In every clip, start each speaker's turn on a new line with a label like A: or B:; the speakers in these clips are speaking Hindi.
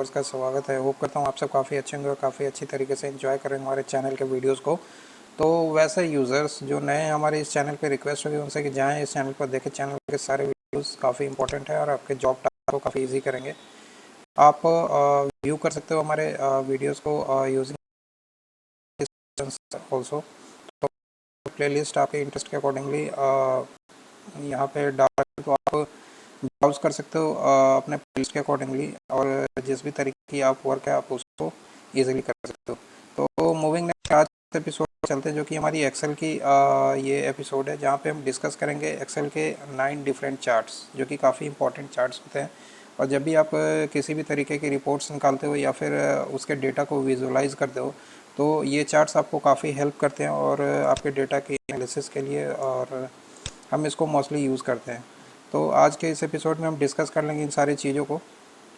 A: व्यूअर्स का स्वागत है। होप करता हूँ आप सब काफ़ी अच्छे होंगे और काफ़ी अच्छी तरीके से एंजॉय करेंगे हमारे चैनल के वीडियोस को। तो वैसे यूज़र्स जो नए हमारे इस चैनल पे रिक्वेस्ट होगी उनसे कि जाएं इस चैनल पर देखें। चैनल के सारे वीडियोस काफ़ी इंपॉर्टेंट है और आपके जॉब टास्क को काफ़ी ईजी करेंगे। आप व्यू कर सकते हो हमारे वीडियोज़ को यूजिंग ऑल्सो। तो प्लेलिस्ट आपके इंटरेस्ट के अकॉर्डिंगली यहाँ पे डाल तो आप ब्राउज कर सकते हो अपने प्लेलिस्ट के अकॉर्डिंगली, और जिस भी तरीके की आप वर्क है आप उसको इजीली कर सकते हो। तो मूविंग नेक्स्ट आज एपिसोड चलते हैं, जो कि हमारी एक्सेल की ये एपिसोड है जहाँ पे हम डिस्कस करेंगे एक्सेल के 9 डिफरेंट चार्ट्स, जो कि काफ़ी इंपॉर्टेंट चार्ट्स होते हैं। और जब भी आप किसी भी तरीके की रिपोर्ट्स निकालते हो या फिर उसके डेटा को विजुअलाइज करते हो तो ये चार्ट्स आपको काफ़ी हेल्प करते हैं और आपके डेटा के एनालिसिस के लिए, और हम इसको मोस्टली यूज़ करते हैं। तो आज के इस एपिसोड में हम डिस्कस कर लेंगे इन सारी चीज़ों को।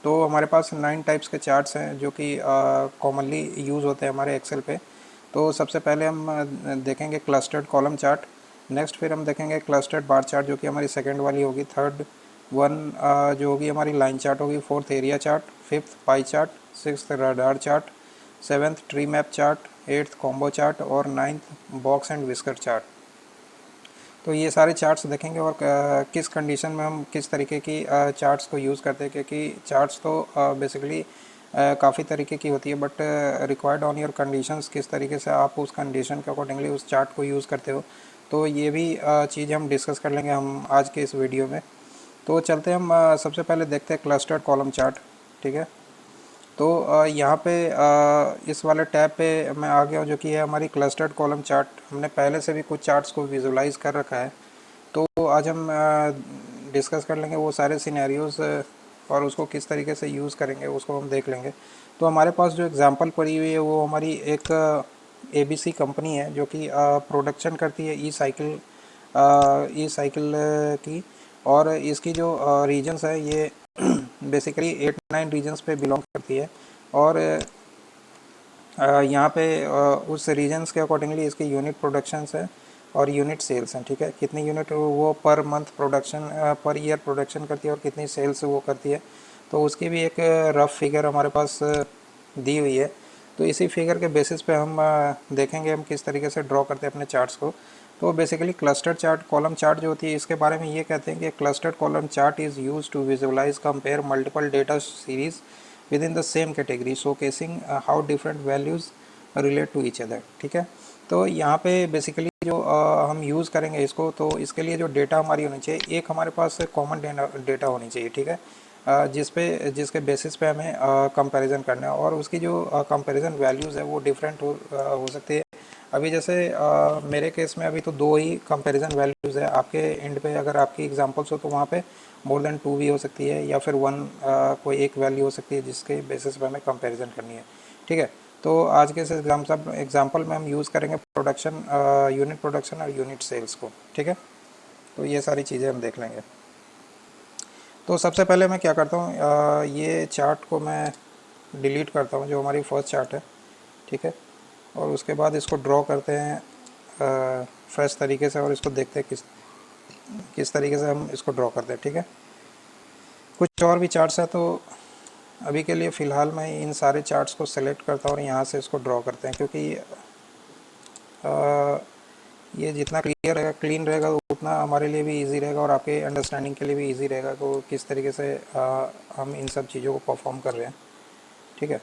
A: तो हमारे पास 9 टाइप्स के चार्ट्स हैं जो कि कॉमनली यूज़ होते हैं हमारे एक्सेल पे। तो सबसे पहले हम देखेंगे क्लस्टर्ड कॉलम चार्ट। नेक्स्ट फिर हम देखेंगे क्लस्टर्ड बार चार्ट, जो कि हमारी सेकंड वाली होगी। थर्ड वन जो होगी हमारी लाइन चार्ट होगी। Fourth area chart. Fifth pie chart. Sixth radar chart. Seventh tree map chart. Eighth combo chart और ninth box and whisker chart. तो ये सारे चार्ट्स देखेंगे और किस कंडीशन में हम किस तरीके की चार्ट्स को यूज़ करते हैं, क्योंकि चार्ट्स तो बेसिकली काफ़ी तरीके की होती है, but required on your conditions किस तरीके से आप उस कंडीशन के अकॉर्डिंगली उस चार्ट को यूज़ करते हो। तो ये भी चीज़ हम डिस्कस कर लेंगे हम आज के इस वीडियो में। तो चलते हैं हम सबसे पहले देखते हैं क्लस्टर्ड कॉलम चार्ट। ठीक है, तो यहाँ पे इस वाले टैब पे मैं आ गया हूँ, जो कि है हमारी क्लस्टर्ड कॉलम चार्ट। हमने पहले से भी कुछ चार्ट्स को विजुलाइज कर रखा है, तो आज हम डिस्कस कर लेंगे वो सारे सिनेरियोज़ और उसको किस तरीके से यूज़ करेंगे उसको हम देख लेंगे। तो हमारे पास जो एग्ज़ाम्पल पड़ी हुई है वो हमारी एक ABC कंपनी है, जो कि प्रोडक्शन करती है ई साइकिल की। और इसकी जो रीजन्स है ये बेसिकली 8-9 रीजन्स पे बिलोंग करती है। और यहाँ पे उस रीजन्स के अकॉर्डिंगली इसकी यूनिट प्रोडक्शंस है और यूनिट सेल्स हैं। ठीक है, कितनी यूनिट वो per month production per year production करती है और कितनी सेल्स वो करती है, तो उसकी भी एक रफ फिगर हमारे पास दी हुई है। तो इसी फिगर के बेसिस पे हम देखेंगे हम किस तरीके से ड्रॉ करते हैं अपने चार्ट्स को। तो basically cluster chart column chart जो होती है इसके बारे में ये कहते हैं कि clustered column chart is use to visualize compare multiple data series within the same category showcasing how different values relate to each other. ठीक है, तो यहाँ पे बेसिकली जो हम यूज़ करेंगे इसको, तो इसके लिए जो डेटा हमारी होनी चाहिए, एक हमारे पास कॉमन डेटा होनी चाहिए। ठीक है, जिसके बेसिस पे हमें कंपैरिजन करना है, और उसकी जो कंपैरिजन वैल्यूज़ है वो डिफरेंट हो सकती है। अभी जैसे मेरे केस में अभी तो 2 ही कंपैरिजन वैल्यूज़ है। आपके एंड पे अगर आपकी एग्जांपल्स हो तो वहाँ पे मोर देन 2 भी हो सकती है, या फिर 1 कोई एक वैल्यू हो सकती है जिसके बेसिस पे हमें कंपैरिजन करनी है। ठीक है, तो आज के इस एग्जाम्पल में हम यूज़ करेंगे प्रोडक्शन यूनिट प्रोडक्शन और यूनिट सेल्स को। ठीक है, तो ये सारी चीज़ें हम देख लेंगे। तो सबसे पहले मैं क्या करता हूँ, ये चार्ट को मैं डिलीट करता हूँ जो हमारी फर्स्ट चार्ट है। ठीक है, और उसके बाद इसको ड्रॉ करते हैं फ्रेश तरीके से, और इसको देखते हैं किस किस तरीके से हम इसको ड्रॉ करते हैं। ठीक है, कुछ और भी चार्ट्स हैं, तो अभी के लिए फ़िलहाल मैं इन सारे चार्ट्स को सेलेक्ट करता हूँ और यहाँ से इसको ड्रॉ करते हैं, क्योंकि ये जितना क्लियर रहेगा क्लीन रहेगा उतना हमारे लिए भी इजी रहेगा और आपके अंडरस्टैंडिंग के लिए भी इजी रहेगा तो किस तरीके से हम इन सब चीज़ों को परफॉर्म कर रहे हैं। ठीक है,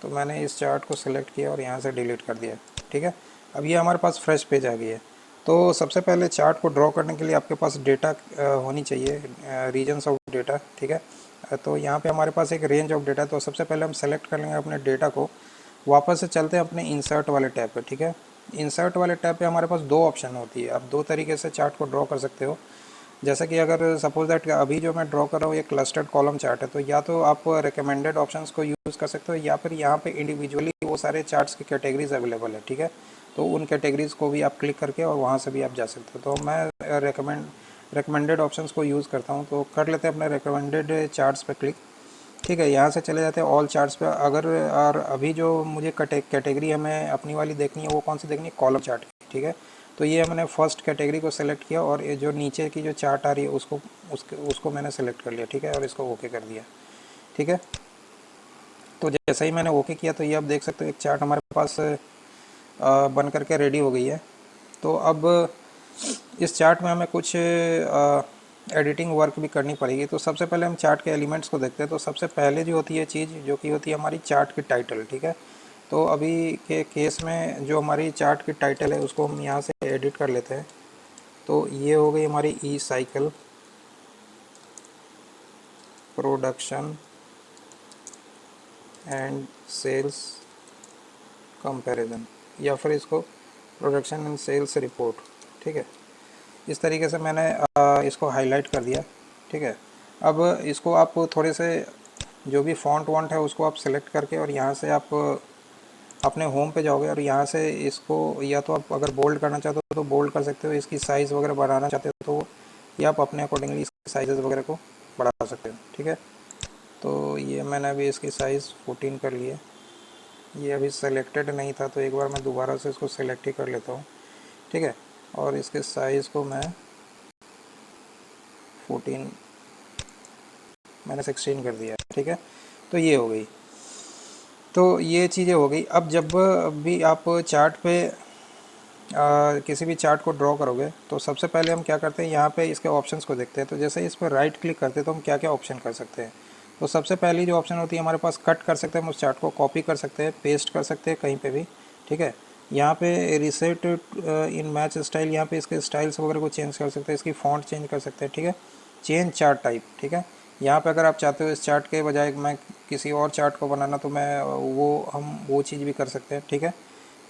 A: तो मैंने इस चार्ट को सिलेक्ट किया और यहाँ से डिलीट कर दिया। ठीक है, अब ये हमारे पास फ्रेश पेज आ गई है। तो सबसे पहले चार्ट को ड्रॉ करने के लिए आपके पास डेटा होनी चाहिए, रीजन्स ऑफ डेटा। ठीक है, तो यहाँ पे हमारे पास एक रेंज ऑफ डेटा। तो सबसे पहले हम सेलेक्ट कर लेंगे अपने डेटा को। वापस से चलते हैं अपने इंसर्ट वाले टैब पे। ठीक है, इंसर्ट वाले टैब पे हमारे पास 2 ऑप्शन होती है। आप 2 तरीके से चार्ट को ड्रॉ कर सकते हो। जैसे कि अगर सपोज दैट अभी जो मैं ड्रॉ कर रहा हूँ ये क्लस्टर्ड कॉलम चार्ट है, तो या तो आप रिकमेंडेड ऑप्शंस को यूज़ कर सकते हो, या फिर यहाँ पे इंडिविजुअली वो सारे चार्ट्स की कैटेगरीज अवेलेबल है। ठीक है, तो उन कैटेगरीज को भी आप क्लिक करके और वहाँ से भी आप जा सकते हो। तो मैं रिकमेंडेड ऑप्शंस को यूज़ करता हूँ, तो कर लेते हैं अपने रिकमेंडेड चार्ट्स पर क्लिक। ठीक है, यहाँ से चले जाते हैं ऑल चार्ट्स पे। अगर और अभी जो मुझे कैटेगरी हमें अपनी वाली देखनी है वो कौन सी देखनी है, कॉलम चार्ट। ठीक है, तो ये मैंने फर्स्ट कैटेगरी को सेलेक्ट किया और ये जो नीचे की जो चार्ट आ रही है उसको मैंने सेलेक्ट कर लिया। ठीक है, और इसको ओके कर दिया। ठीक है, तो जैसे ही मैंने ओके किया तो ये आप देख सकते हो एक चार्ट हमारे पास बन करके रेडी हो गई है। तो अब इस चार्ट में हमें कुछ एडिटिंग वर्क भी करनी पड़ेगी। तो सबसे पहले हम चार्ट के एलिमेंट्स को देखते हैं। तो सबसे पहले जो होती है चीज़ जो कि होती है हमारी चार्ट की टाइटल, ठीक है। तो अभी के केस में जो हमारी चार्ट की टाइटल है उसको हम यहाँ से एडिट कर लेते हैं। तो ये हो गई हमारी e cycle production and sales comparison, या फिर इसको प्रोडक्शन एंड सेल्स रिपोर्ट, ठीक है। इस तरीके से मैंने इसको हाईलाइट कर दिया, ठीक है। अब इसको आप थोड़े से जो भी फॉन्ट वॉन्ट है उसको आप सेलेक्ट करके और यहाँ से आप अपने होम पे जाओगे और यहाँ से इसको या तो आप अगर बोल्ड करना चाहते हो तो बोल्ड कर सकते हो, इसकी साइज़ वगैरह बढ़ाना चाहते हो तो या आप अपने अकॉर्डिंगली इसकी साइज़ वगैरह को बढ़ा सकते हो, ठीक है। तो ये मैंने अभी इसकी साइज़ 14 कर ली है। ये अभी सेलेक्टेड नहीं था तो एक बार मैं दोबारा से इसको सेलेक्ट ही कर लेता हूँ, ठीक है। और इसके साइज़ को मैं 14 मैंने 16 कर दिया, ठीक है। तो ये हो गई, तो ये चीज़ें हो गई। अब जब भी आप चार्ट पे किसी भी चार्ट को ड्रॉ करोगे तो सबसे पहले हम क्या करते हैं, यहाँ पे इसके ऑप्शंस को देखते हैं। तो जैसे इस पर राइट क्लिक करते हैं तो हम क्या क्या ऑप्शन कर सकते हैं। तो सबसे पहली जो ऑप्शन होती है हमारे पास, कट कर सकते हैं हम उस चार्ट को, कॉपी कर सकते हैं, पेस्ट कर सकते हैं कहीं पे भी, ठीक है। यहाँ पे रिसेट इन मैच स्टाइल, यहाँ पे इसके स्टाइल्स वगैरह को चेंज कर सकते हैं, इसकी फॉन्ट चेंज कर सकते हैं, ठीक है। चेंज चार्ट टाइप, ठीक है। यहाँ पे अगर आप चाहते हो इस चार्ट के बजाय मैं किसी और चार्ट को बनाना तो मैं वो चीज़ भी कर सकते हैं, ठीक है।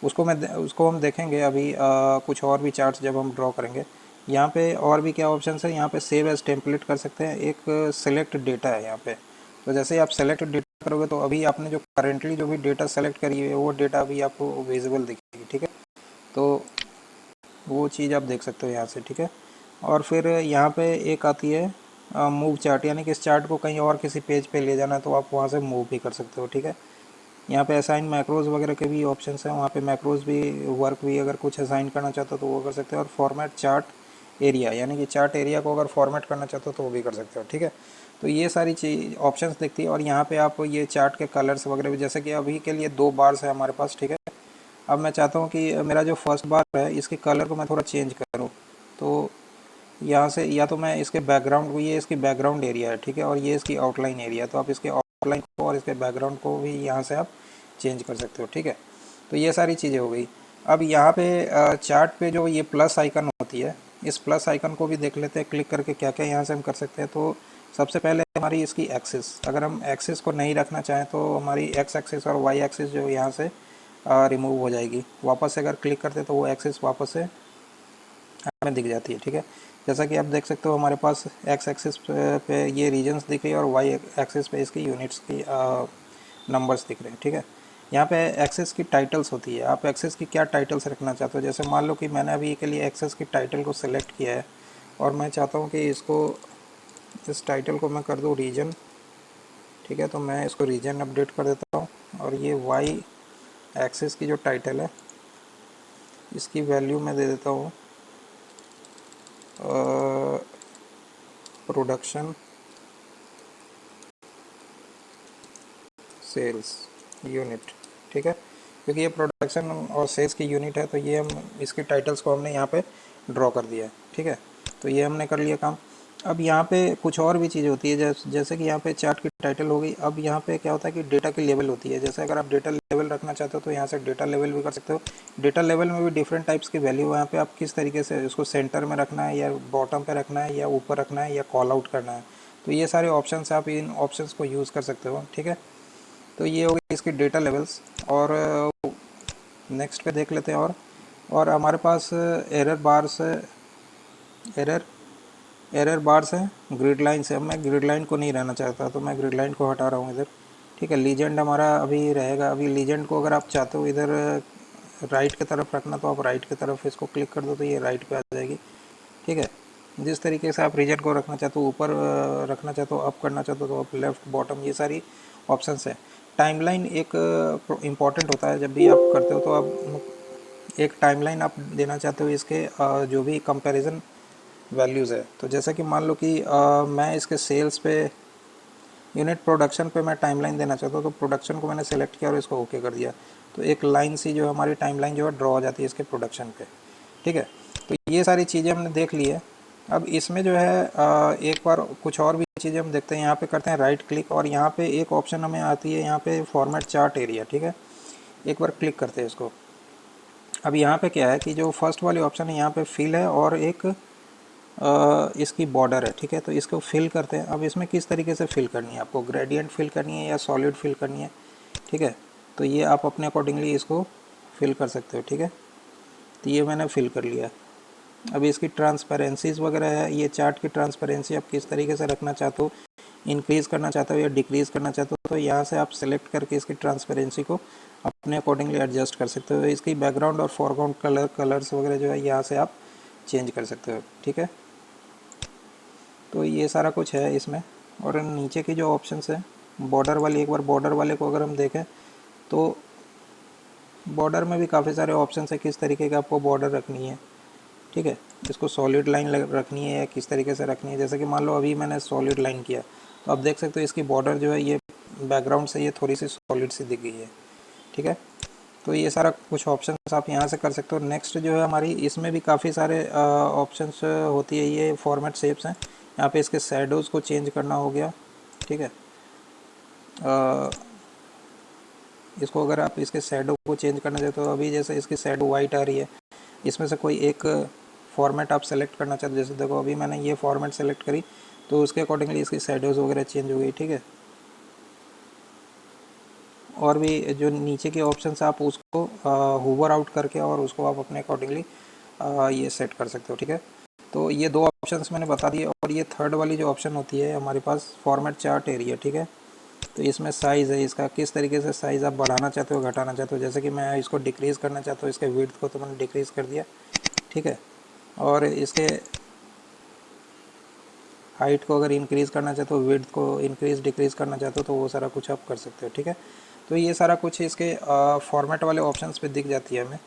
A: उसको हम देखेंगे अभी कुछ और भी चार्ट्स जब हम ड्रॉ करेंगे। यहाँ पे और भी क्या ऑप्शन है, यहाँ पे सेव एज टेम्पलेट कर सकते हैं, एक सेलेक्ट डेटा है यहाँ पे। तो जैसे ही आप सेलेक्ट डेटा करोगे तो अभी आपने जो करेंटली जो भी डेटा सेलेक्ट करी है वो डेटा अभी आपको विजिबल दिखेगी, ठीक है। तो वो चीज़ आप देख सकते हो यहाँ से, ठीक है। और फिर यहाँ पे एक आती है मूव चार्ट, यानी कि इस चार्ट को कहीं और किसी पेज पे ले जाना है तो आप वहाँ से मूव भी कर सकते हो, ठीक है। यहाँ पे असाइन मैक्रोज वगैरह के भी ऑप्शंस हैं, वहाँ पे मैक्रोज भी वर्क भी अगर कुछ असाइन करना चाहते हो तो वो कर सकते हो। और फॉर्मेट चार्ट एरिया, यानी कि चार्ट एरिया को अगर फॉर्मेट करना चाहते हो तो वो भी कर सकते हो, ठीक है। तो ये सारी चीज ऑप्शंस दिखती है। और यहाँ पे आप ये चार्ट के कलर्स वगैरह भी, जैसे कि अभी के लिए 2 बार्स है हमारे पास, ठीक है। अब मैं चाहता हूँ कि मेरा जो फर्स्ट बार है इसके कलर को मैं थोड़ा चेंज करूँ। तो यहाँ से या तो मैं इसके बैकग्राउंड को, ये इसकी बैकग्राउंड एरिया है, ठीक है, और ये इसकी आउटलाइन एरिया है, तो आप इसके आउटलाइन को और इसके बैकग्राउंड को भी यहाँ से आप चेंज कर सकते हो, ठीक है। तो ये सारी चीज़ें हो गई। अब यहाँ पे चार्ट पे जो ये प्लस आइकन होती है, इस प्लस आइकन को भी देख लेते हैं क्लिक करके क्या क्या यहाँ से हम कर सकते हैं। तो सबसे पहले हमारी इसकी एक्सिस, अगर हम एक्सिस को नहीं रखना चाहें तो हमारी एक्स एक्सिस और वाई एक्सिस जो यहाँ से रिमूव हो जाएगी। वापस से अगर क्लिक करते तो वो एक्सिस वापस से हमें दिख जाती है, ठीक है। जैसा कि आप देख सकते हो हमारे पास एक्स एक्सिस पे ये रीजन्स दिख रही है और वाई एक्सिस पे इसकी यूनिट्स की नंबर्स दिख रहे हैं, ठीक है। यहाँ पे एक्सेस की टाइटल्स होती है, आप एक्सेस की क्या टाइटल्स रखना चाहते हो। जैसे मान लो कि मैंने अभी के लिए एक्सेस की टाइटल को सिलेक्ट किया है और मैं चाहता हूँ कि इसको, इस टाइटल को मैं कर दूँ रीजन, ठीक है। तो मैं इसको रीजन अपडेट कर देता हूँ और ये वाई एक्सेस की जो टाइटल है इसकी वैल्यू मैं दे देता हूँ प्रोडक्शन सेल्स यूनिट, ठीक है। क्योंकि ये प्रोडक्शन और सेल्स की यूनिट है तो ये हम इसके टाइटल्स को हमने यहाँ पे ड्रॉ कर दिया है, ठीक है। तो ये हमने कर लिया काम। अब यहाँ पे कुछ और भी चीज़ें होती है, जैसे कि यहाँ पे चार्ट की टाइटल हो गई। अब यहाँ पे क्या होता है कि डेटा की लेवल होती है। जैसे अगर आप डेटा लेवल रखना चाहते हो तो यहाँ से डेटा लेवल भी कर सकते हो। डेटा लेवल में भी डिफरेंट टाइप्स की वैल्यू है। यहाँ पे आप किस तरीके से उसको सेंटर में रखना है या बॉटम पे रखना है या ऊपर रखना है या कॉल आउट करना है, तो ये सारे ऑप्शन आप इन ऑप्शंस को यूज़ कर सकते हो, ठीक है। तो ये हो गई इसकी डेटा लेवल्स। और नेक्स्ट पे देख लेते हैं। और हमारे पास error bars, error error bars हैं, ग्रिड लाइन्स है। अब मैं ग्रिड लाइन को नहीं रहना चाहता तो मैं ग्रिड लाइन को हटा रहा हूँ इधर, ठीक है। लीजेंड हमारा अभी रहेगा। अभी लीजेंड को अगर आप चाहते हो इधर राइट की तरफ रखना तो आप राइट की तरफ इसको क्लिक कर दो तो ये राइट पे आ जाएगी, ठीक है। जिस तरीके से आप रीजन को रखना चाहते हो, ऊपर रखना चाहते हो, अप करना चाहते हो तो आप लेफ़्ट बॉटम, ये सारी ऑप्शंस है। टाइमलाइन एक इम्पॉर्टेंट होता है जब भी आप करते हो तो आप एक टाइमलाइन आप देना चाहते हो इसके जो भी कंपैरिजन वैल्यूज़ है। तो जैसा कि मान लो कि मैं इसके सेल्स पे यूनिट प्रोडक्शन पे मैं टाइमलाइन देना चाहता हूँ, तो प्रोडक्शन को मैंने सेलेक्ट किया और इसको ओके कर दिया, तो एक लाइन सी जो हमारी टाइमलाइन जो है ड्रॉ हो जाती है इसके प्रोडक्शन पे। ठीक है, तो ये सारी चीज़ें हमने देख ली है। अब इसमें जो है एक बार कुछ और भी चीज़ें हम देखते हैं। यहाँ पे करते हैं राइट क्लिक और यहाँ पे एक ऑप्शन हमें आती है, यहाँ पे फॉर्मेट चार्ट एरिया। ठीक है, एक बार क्लिक करते हैं इसको। अब यहाँ पे क्या है कि जो फर्स्ट वाली ऑप्शन है यहाँ पे फिल है और एक इसकी बॉर्डर है। ठीक है, तो इसको फिल करते हैं। अब इसमें किस तरीके से फिल करनी है, आपको ग्रेडियंट फिल करनी है या सॉलिड फिल करनी है। ठीक है, तो ये आप अपने अकॉर्डिंगली इसको फिल कर सकते हो। ठीक है, तो ये मैंने फिल कर लिया। अब इसकी ट्रांसपेरेंसीज वगैरह है, ये चार्ट की ट्रांसपेरेंसी आप किस तरीके से रखना चाहते हो, इंक्रीज़ करना चाहते हो या डिक्रीज़ करना चाहते हो, तो यहाँ से आप सेलेक्ट करके इसकी ट्रांसपेरेंसी को अपने अकॉर्डिंगली एडजस्ट कर सकते हो। इसकी बैकग्राउंड और फोरग्राउंड कलर्स वगैरह जो है यहाँ से आप चेंज कर सकते हो। ठीक है, तो ये सारा कुछ है इसमें। और नीचे की जो ऑप्शंस है बॉर्डर वाली, एक बार बॉर्डर वाले को अगर हम देखें तो बॉर्डर में भी काफ़ी सारे ऑप्शंस है किस तरीके का आपको बॉर्डर रखनी है। ठीक है, इसको सॉलिड लाइन रखनी है या किस तरीके से रखनी है। जैसे कि मान लो अभी मैंने सॉलिड लाइन किया, तो आप देख सकते हो इसकी बॉर्डर जो है ये बैकग्राउंड से ये थोड़ी सी सॉलिड सी दिख गई है। ठीक है, तो ये सारा कुछ ऑप्शंस आप यहाँ से कर सकते हो। नेक्स्ट जो है हमारी इसमें भी काफ़ी सारे ऑप्शंस होती है, ये फॉर्मेट शेप्स हैं। यहाँ पे इसके शैडोज़ को चेंज करना हो गया। ठीक है, इसको अगर आप इसके शैडो को चेंज करना चाहते हो, अभी जैसे इसकी शैडो वाइट आ रही है, इसमें से कोई एक फॉर्मेट आप सेलेक्ट करना चाहते हो। जैसे देखो अभी मैंने ये फॉर्मेट सेलेक्ट करी, तो उसके अकॉर्डिंगली इसकी शैडोज़ वगैरह चेंज हो गई। ठीक है, और भी जो नीचे के ऑप्शंस आप उसको हूवर आउट करके और उसको आप अपने अकॉर्डिंगली ये सेट कर सकते हो। ठीक है, तो ये दो ऑप्शंस मैंने बता दिए। और ये थर्ड वाली जो ऑप्शन होती है हमारे पास फॉर्मेट चार्ट एरिया। ठीक है, तो इसमें साइज़ है, इसका किस तरीके से साइज़ आप बढ़ाना चाहते हो घटाना चाहते हो। जैसे कि मैं इसको डिक्रीज़ करना चाहता हूँ, इसके विड्थ को तो मैंने डिक्रीज़ कर दिया। ठीक है, और इसके हाइट को अगर इंक्रीज़ करना चाहते हो, विड्थ को इंक्रीज़ डिक्रीज़ करना चाहते हो, तो वो सारा कुछ आप कर सकते हो। ठीक है, तो ये सारा कुछ इसके फॉर्मेट वाले ऑप्शंस पे दिख जाती है हमें।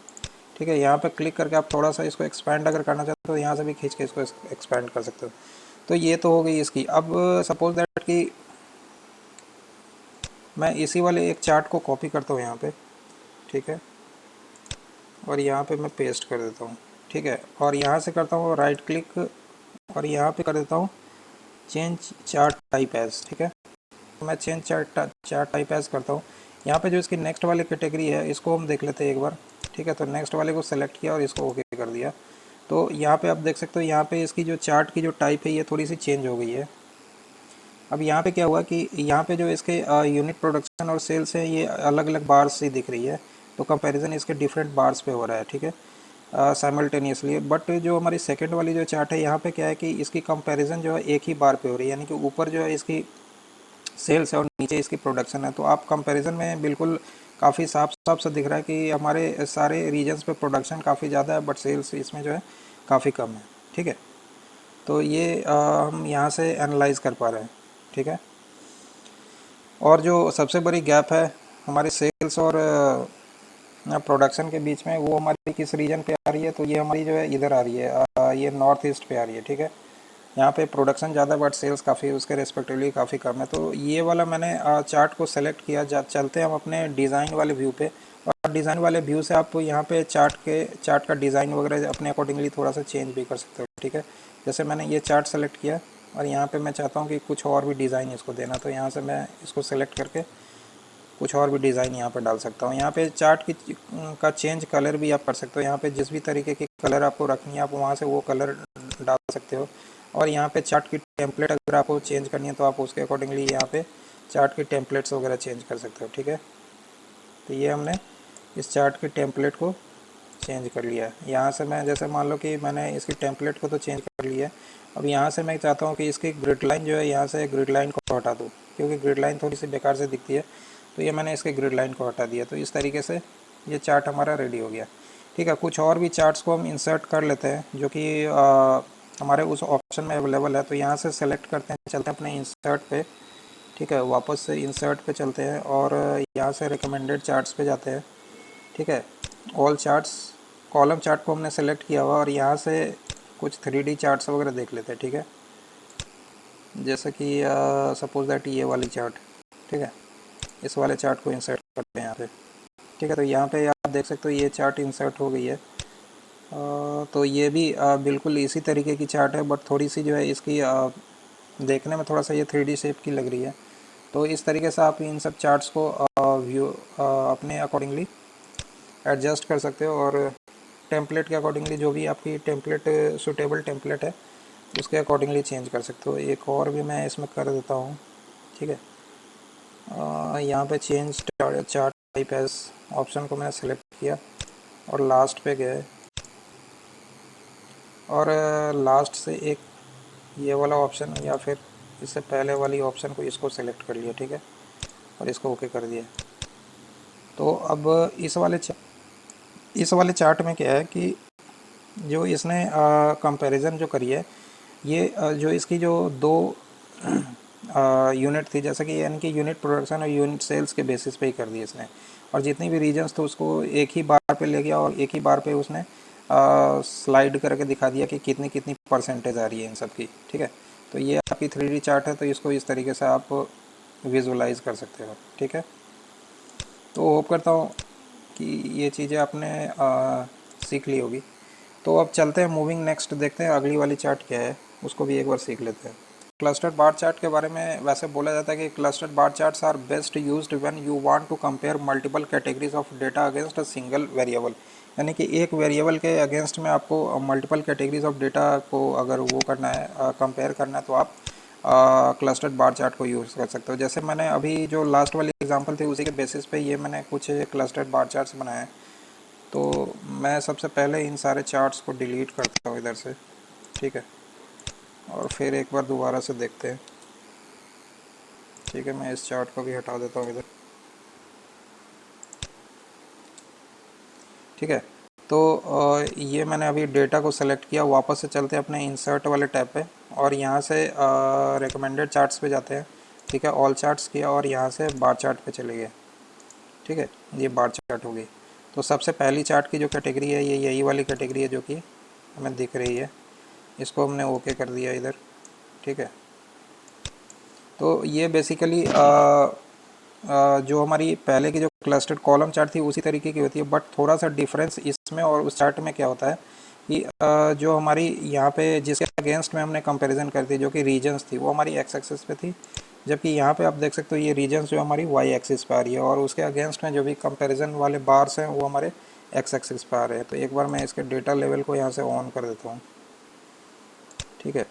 A: ठीक है, यहाँ पे क्लिक करके आप थोड़ा सा इसको एक्सपैंड अगर करना चाहते हो, यहाँ से भी खींच के इसको एक्सपैंड कर सकते हो। तो ये तो हो गई इसकी। अब सपोज दैट कि मैं इसी वाले एक चार्ट को कॉपी करता हूँ यहाँ पे। ठीक है, और यहाँ पे मैं पेस्ट कर देता हूँ। ठीक है, और यहाँ से करता हूँ राइट क्लिक और यहाँ पे कर देता हूँ चेंज चार्ट टाइप एज। ठीक है, तो मैं चेंज चार्ट टाइप एज करता हूँ। यहाँ पे जो इसकी नेक्स्ट वाली कैटेगरी है इसको हम देख लेते हैं एक बार। ठीक है, तो नेक्स्ट वाले को सेलेक्ट किया और इसको ओके कर दिया। तो यहाँ पे आप देख सकते हो, यहाँ पे इसकी जो चार्ट की जो टाइप है ये थोड़ी सी चेंज हो गई है। अब यहाँ पे क्या हुआ कि यहाँ पे जो इसके यूनिट प्रोडक्शन और सेल्स है ये अलग अलग बार्स से दिख रही है, तो कंपैरिजन इसके डिफरेंट बार्स पे हो रहा है। ठीक है, साइमल्टेनियसली। बट जो हमारी सेकंड वाली जो चार्ट है यहाँ पे क्या है कि इसकी कंपैरिजन जो है एक ही बार पे हो रही है, यानी कि ऊपर जो है इसकी सेल्स है और नीचे इसकी प्रोडक्शन है। तो आप कंपैरिजन में बिल्कुल काफ़ी साफ साफ से दिख रहा है कि हमारे सारे रीजन्स पे प्रोडक्शन काफ़ी ज़्यादा है बट सेल्स इसमें जो है काफ़ी कम है। ठीक है, तो ये हम यहाँ से एनालाइज कर पा रहे हैं। ठीक है, और जो सबसे बड़ी गैप है हमारे सेल्स और प्रोडक्शन के बीच में, वो हमारी किस रीजन पे आ रही है, तो ये हमारी जो है इधर आ रही है, ये नॉर्थ ईस्ट पे आ रही है। ठीक है, यहाँ पे प्रोडक्शन ज़्यादा बट सेल्स काफ़ी उसके रेस्पेक्टिवली काफ़ी कम है। तो ये वाला मैंने चार्ट को सेलेक्ट किया। चलते हैं हम अपने डिज़ाइन वाले व्यू पे, और डिज़ाइन वाले व्यू से आप यहाँ पे चार्ट का डिज़ाइन वगैरह अपने अकॉर्डिंगली थोड़ा सा चेंज भी कर सकते हो। ठीक है, जैसे मैंने ये चार्ट सेलेक्ट किया और यहाँ पे मैं चाहता हूँ कि कुछ और भी डिज़ाइन इसको देना, तो यहाँ से मैं इसको सेलेक्ट करके कुछ और भी डिज़ाइन यहाँ पे डाल सकता हूँ। यहाँ पे चार्ट की का चेंज कलर भी आप कर सकते हो। यहाँ पे जिस भी तरीके की कलर आपको रखनी है आप वहाँ से वो कलर डाल सकते हो। और यहाँ पे चार्ट की टेम्पलेट अगर आपको चेंज करनी है तो आप उसके अकॉर्डिंगली यहाँ पे चार्ट की टेम्पलेट्स वगैरह चेंज कर सकते हो। ठीक है, तो ये हमने इस चार्ट की टेम्पलेट को चेंज कर लिया है। यहाँ से मैं जैसे मान लो कि मैंने इसकी टेम्पलेट को तो चेंज कर लिया है। अब यहाँ से मैं चाहता हूँ कि इसकी ग्रिड लाइन जो है यहाँ से ग्रिड लाइन को हटा दूँ, क्योंकि ग्रिड लाइन थोड़ी सी बेकार से दिखती है। तो ये मैंने इसके ग्रिड लाइन को हटा दिया। तो इस तरीके से ये चार्ट हमारा रेडी हो गया। ठीक है, कुछ और भी चार्ट्स को हम इंसर्ट कर लेते हैं जो कि हमारे उस ऑप्शन में अवेलेबल है। तो यहाँ से सेलेक्ट करते हैं, चलते हैं अपने इंसर्ट पे। ठीक है, वापस से इंसर्ट पे चलते हैं और यहाँ से रिकमेंडेड चार्ट्स पे जाते हैं। ठीक है, ऑल चार्ट्स, कॉलम चार्ट को हमने सेलेक्ट किया हुआ और यहाँ से कुछ 3D चार्ट्स वगैरह देख लेते हैं। ठीक है, जैसे कि सपोज दैट ये वाली चार्ट, ठीक है, इस वाले चार्ट को इंसर्ट करते हैं यहाँ पे। ठीक है, तो यहाँ पे आप देख सकते हो ये चार्ट इंसर्ट हो गई है। तो ये भी बिल्कुल इसी तरीके की चार्ट है, बट थोड़ी सी जो है इसकी देखने में थोड़ा सा ये 3D शेप की लग रही है। तो इस तरीके से आप इन सब चार्ट्स को व्यू अपने अकॉर्डिंगली एडजस्ट कर सकते हो, और टेम्पलेट के अकॉर्डिंगली जो भी आपकी टेम्पलेट सूटेबल टेम्पलेट है उसके अकॉर्डिंगली चेंज कर सकते हो। एक और भी मैं इसमें कर देता हूँ। ठीक है, यहाँ पे change chart type as option को मैंने सेलेक्ट किया और लास्ट पे गए, और लास्ट से एक ये वाला ऑप्शन या फिर इससे पहले वाली ऑप्शन को इसको सेलेक्ट कर लिया। ठीक है, और इसको ओके कर दिया। तो अब इस वाले चार्ट में क्या है कि जो इसने कंपैरिजन जो करी है, ये जो इसकी जो दो यूनिट थी, जैसा कि यानी कि यूनिट प्रोडक्शन और यूनिट सेल्स के बेसिस पे ही कर दी इसने, और जितनी भी रीजन्स थे उसको एक ही बार पे ले गया और एक ही बार पे उसने स्लाइड करके दिखा दिया कि कितनी कितनी परसेंटेज आ रही है इन सब की। ठीक है, तो ये आपकी 3D चार्ट है, तो इसको इस तरीके से आप विजुलाइज कर सकते हो। ठीक है, तो होप करता हूँ कि ये चीज़ें आपने सीख ली होगी। तो अब चलते हैं मूविंग नेक्स्ट, देखते हैं अगली वाली चार्ट क्या है, उसको भी एक बार सीख लेते हैं। क्लस्टर्ड बार चार्ट के बारे में वैसे बोला जाता है कि clustered bar charts are best used when you want to compare multiple categories of data against a single variable. यानी कि एक वेरिएबल के अगेंस्ट में आपको मल्टीपल कैटेगरीज ऑफ डेटा को अगर वो करना है, कंपेयर करना है, तो आप क्लस्टर्ड बार चार्ट को यूज़ कर सकते हो। जैसे मैंने अभी जो लास्ट वाली एग्जांपल थी उसी के बेसिस पे ये मैंने कुछ क्लस्टर्ड बार चार्ट्स बनाए हैं। तो मैं सबसे पहले इन सारे चार्ट्स को डिलीट करता हूँ इधर से। ठीक है, और फिर एक बार दोबारा से देखते हैं। ठीक है, मैं इस चार्ट को भी हटा देता हूँ इधर। ठीक है, तो ये मैंने अभी डेटा को सेलेक्ट किया। वापस से चलते हैं अपने इंसर्ट वाले टैब पे, और यहाँ से रिकमेंडेड चार्ट्स पे जाते हैं। ठीक है, ऑल चार्ट्स किया और यहाँ से बार चार्ट पे चले गए। ठीक है, ये बार चार्ट हो गई। तो सबसे पहली चार्ट की जो कैटेगरी है ये यही वाली कैटेगरी है जो कि हमें दिख रही है, इसको हमने ओके कर दिया इधर। ठीक है, तो ये बेसिकली जो हमारी पहले की जो क्लस्टर्ड कॉलम चार्ट थी उसी तरीके की होती है, बट थोड़ा सा डिफरेंस इसमें और उस चार्ट में क्या होता है कि जो हमारी यहाँ पे जिसके अगेंस्ट में हमने कंपैरिजन कर दी जो कि रीजन्स थी वो हमारी एक्स एक्सिस पे थी, जबकि यहाँ पे आप देख सकते हो ये रीजन्स जो हमारी वाई एक्सिस पे आ रही है, और उसके अगेंस्ट में जो भी कंपैरिजन वाले बार्स हैं वो हमारे एक्स एक्सिस पे आ रहे हैं। तो एक बार मैं इसके डेटा लेवल को यहाँ से ऑन कर देता हूँ। ठीक है,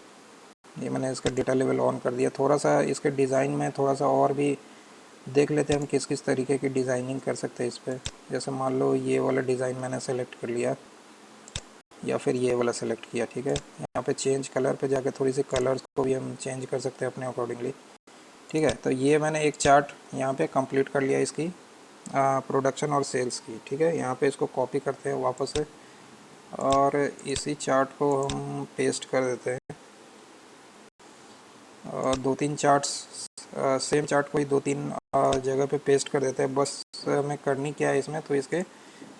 A: ये मैंने इसका डेटा लेवल ऑन कर दिया। थोड़ा सा इसके डिज़ाइन में थोड़ा सा और भी देख लेते हैं हम किस किस तरीके की डिज़ाइनिंग कर सकते हैं इस पर। जैसे मान लो ये वाला डिज़ाइन मैंने सेलेक्ट कर लिया या फिर ये वाला सेलेक्ट किया। ठीक है, यहाँ पे चेंज कलर पे जाके थोड़ी सी कलर्स को भी हम चेंज कर सकते हैं अपने अकॉर्डिंगली। ठीक है, तो ये मैंने एक चार्ट यहाँ पे कंप्लीट कर लिया इसकी प्रोडक्शन और सेल्स की। ठीक है, यहाँ पे इसको कॉपी करते हैं वापस से, और इसी चार्ट को हम पेस्ट कर देते हैं। दो तीन चार्ट्स सेम चार्ट को ही दो तीन जगह पे पेस्ट कर देते हैं। बस हमें करनी क्या है इसमें, तो इसके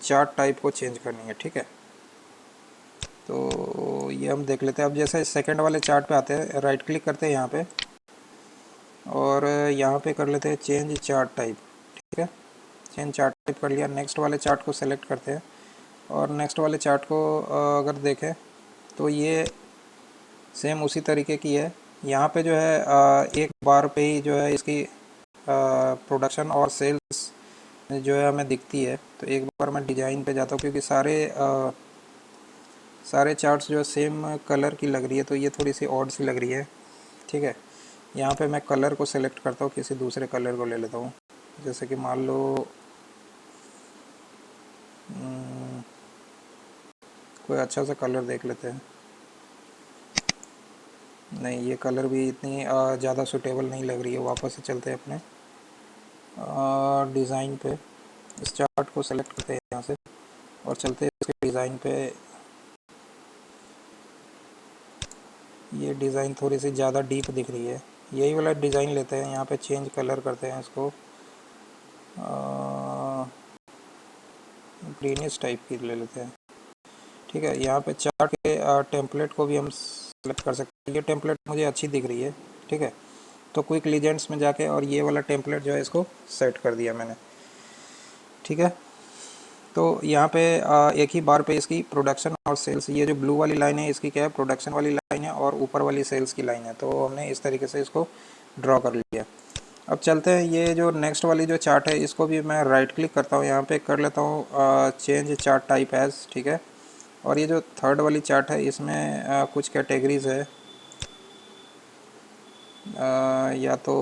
A: चार्ट टाइप को चेंज करनी है। ठीक है, तो ये हम देख लेते हैं। अब जैसे सेकंड वाले चार्ट पे आते हैं, राइट क्लिक करते हैं यहाँ पे, और यहाँ पे कर लेते हैं चेंज चार्ट टाइप। ठीक है, चेंज चार्ट टाइप कर लिया। नेक्स्ट वाले चार्ट को सेलेक्ट करते हैं, और नेक्स्ट वाले चार्ट को अगर देखें तो ये सेम उसी तरीके की है। यहाँ पे जो है एक बार पे ही जो है इसकी प्रोडक्शन और सेल्स जो है हमें दिखती है। तो एक बार मैं डिज़ाइन पे जाता हूँ, क्योंकि सारे चार्ट्स जो है सेम कलर की लग रही है, तो ये थोड़ी सी ऑड सी लग रही है। ठीक है, यहाँ पे मैं कलर को सेलेक्ट करता हूँ, किसी दूसरे कलर को ले लेता हूँ। जैसे कि मान लो कोई अच्छा सा कलर देख लेते हैं। नहीं, ये कलर भी इतनी ज़्यादा सूटेबल नहीं लग रही है। वापस से चलते हैं अपने डिज़ाइन पे, इस चार्ट को सेलेक्ट करते हैं यहाँ से और चलते हैं इसके डिज़ाइन पे। ये डिज़ाइन थोड़ी सी ज़्यादा डीप दिख रही है, यही वाला डिज़ाइन लेते हैं। यहाँ पे चेंज कलर करते हैं इसको, ग्रीनिश टाइप की ले लेते हैं। ठीक है, यहाँ पे चार्ट के टेम्पलेट को भी हम सेलेक्ट कर सकते हैं। ये टेम्पलेट मुझे अच्छी दिख रही है। ठीक है। तो क्विक लीजेंड्स में जाके और ये वाला टेम्पलेट जो है इसको सेट कर दिया मैंने, ठीक है। तो यहाँ पे एक ही बार पे इसकी प्रोडक्शन और सेल्स, ये जो ब्लू वाली लाइन है इसकी क्या है, प्रोडक्शन वाली लाइन है, और ऊपर वाली सेल्स की लाइन है। तो हमने इस तरीके से इसको ड्रॉ कर लिया। अब चलते हैं, ये जो नेक्स्ट वाली जो चार्ट है इसको भी मैं राइट क्लिक करता हूँ, यहाँ पे कर लेता हूँ चेंज चार्ट टाइप एज, ठीक है। और ये जो थर्ड वाली चार्ट है इसमें कुछ कैटेगरीज है, या तो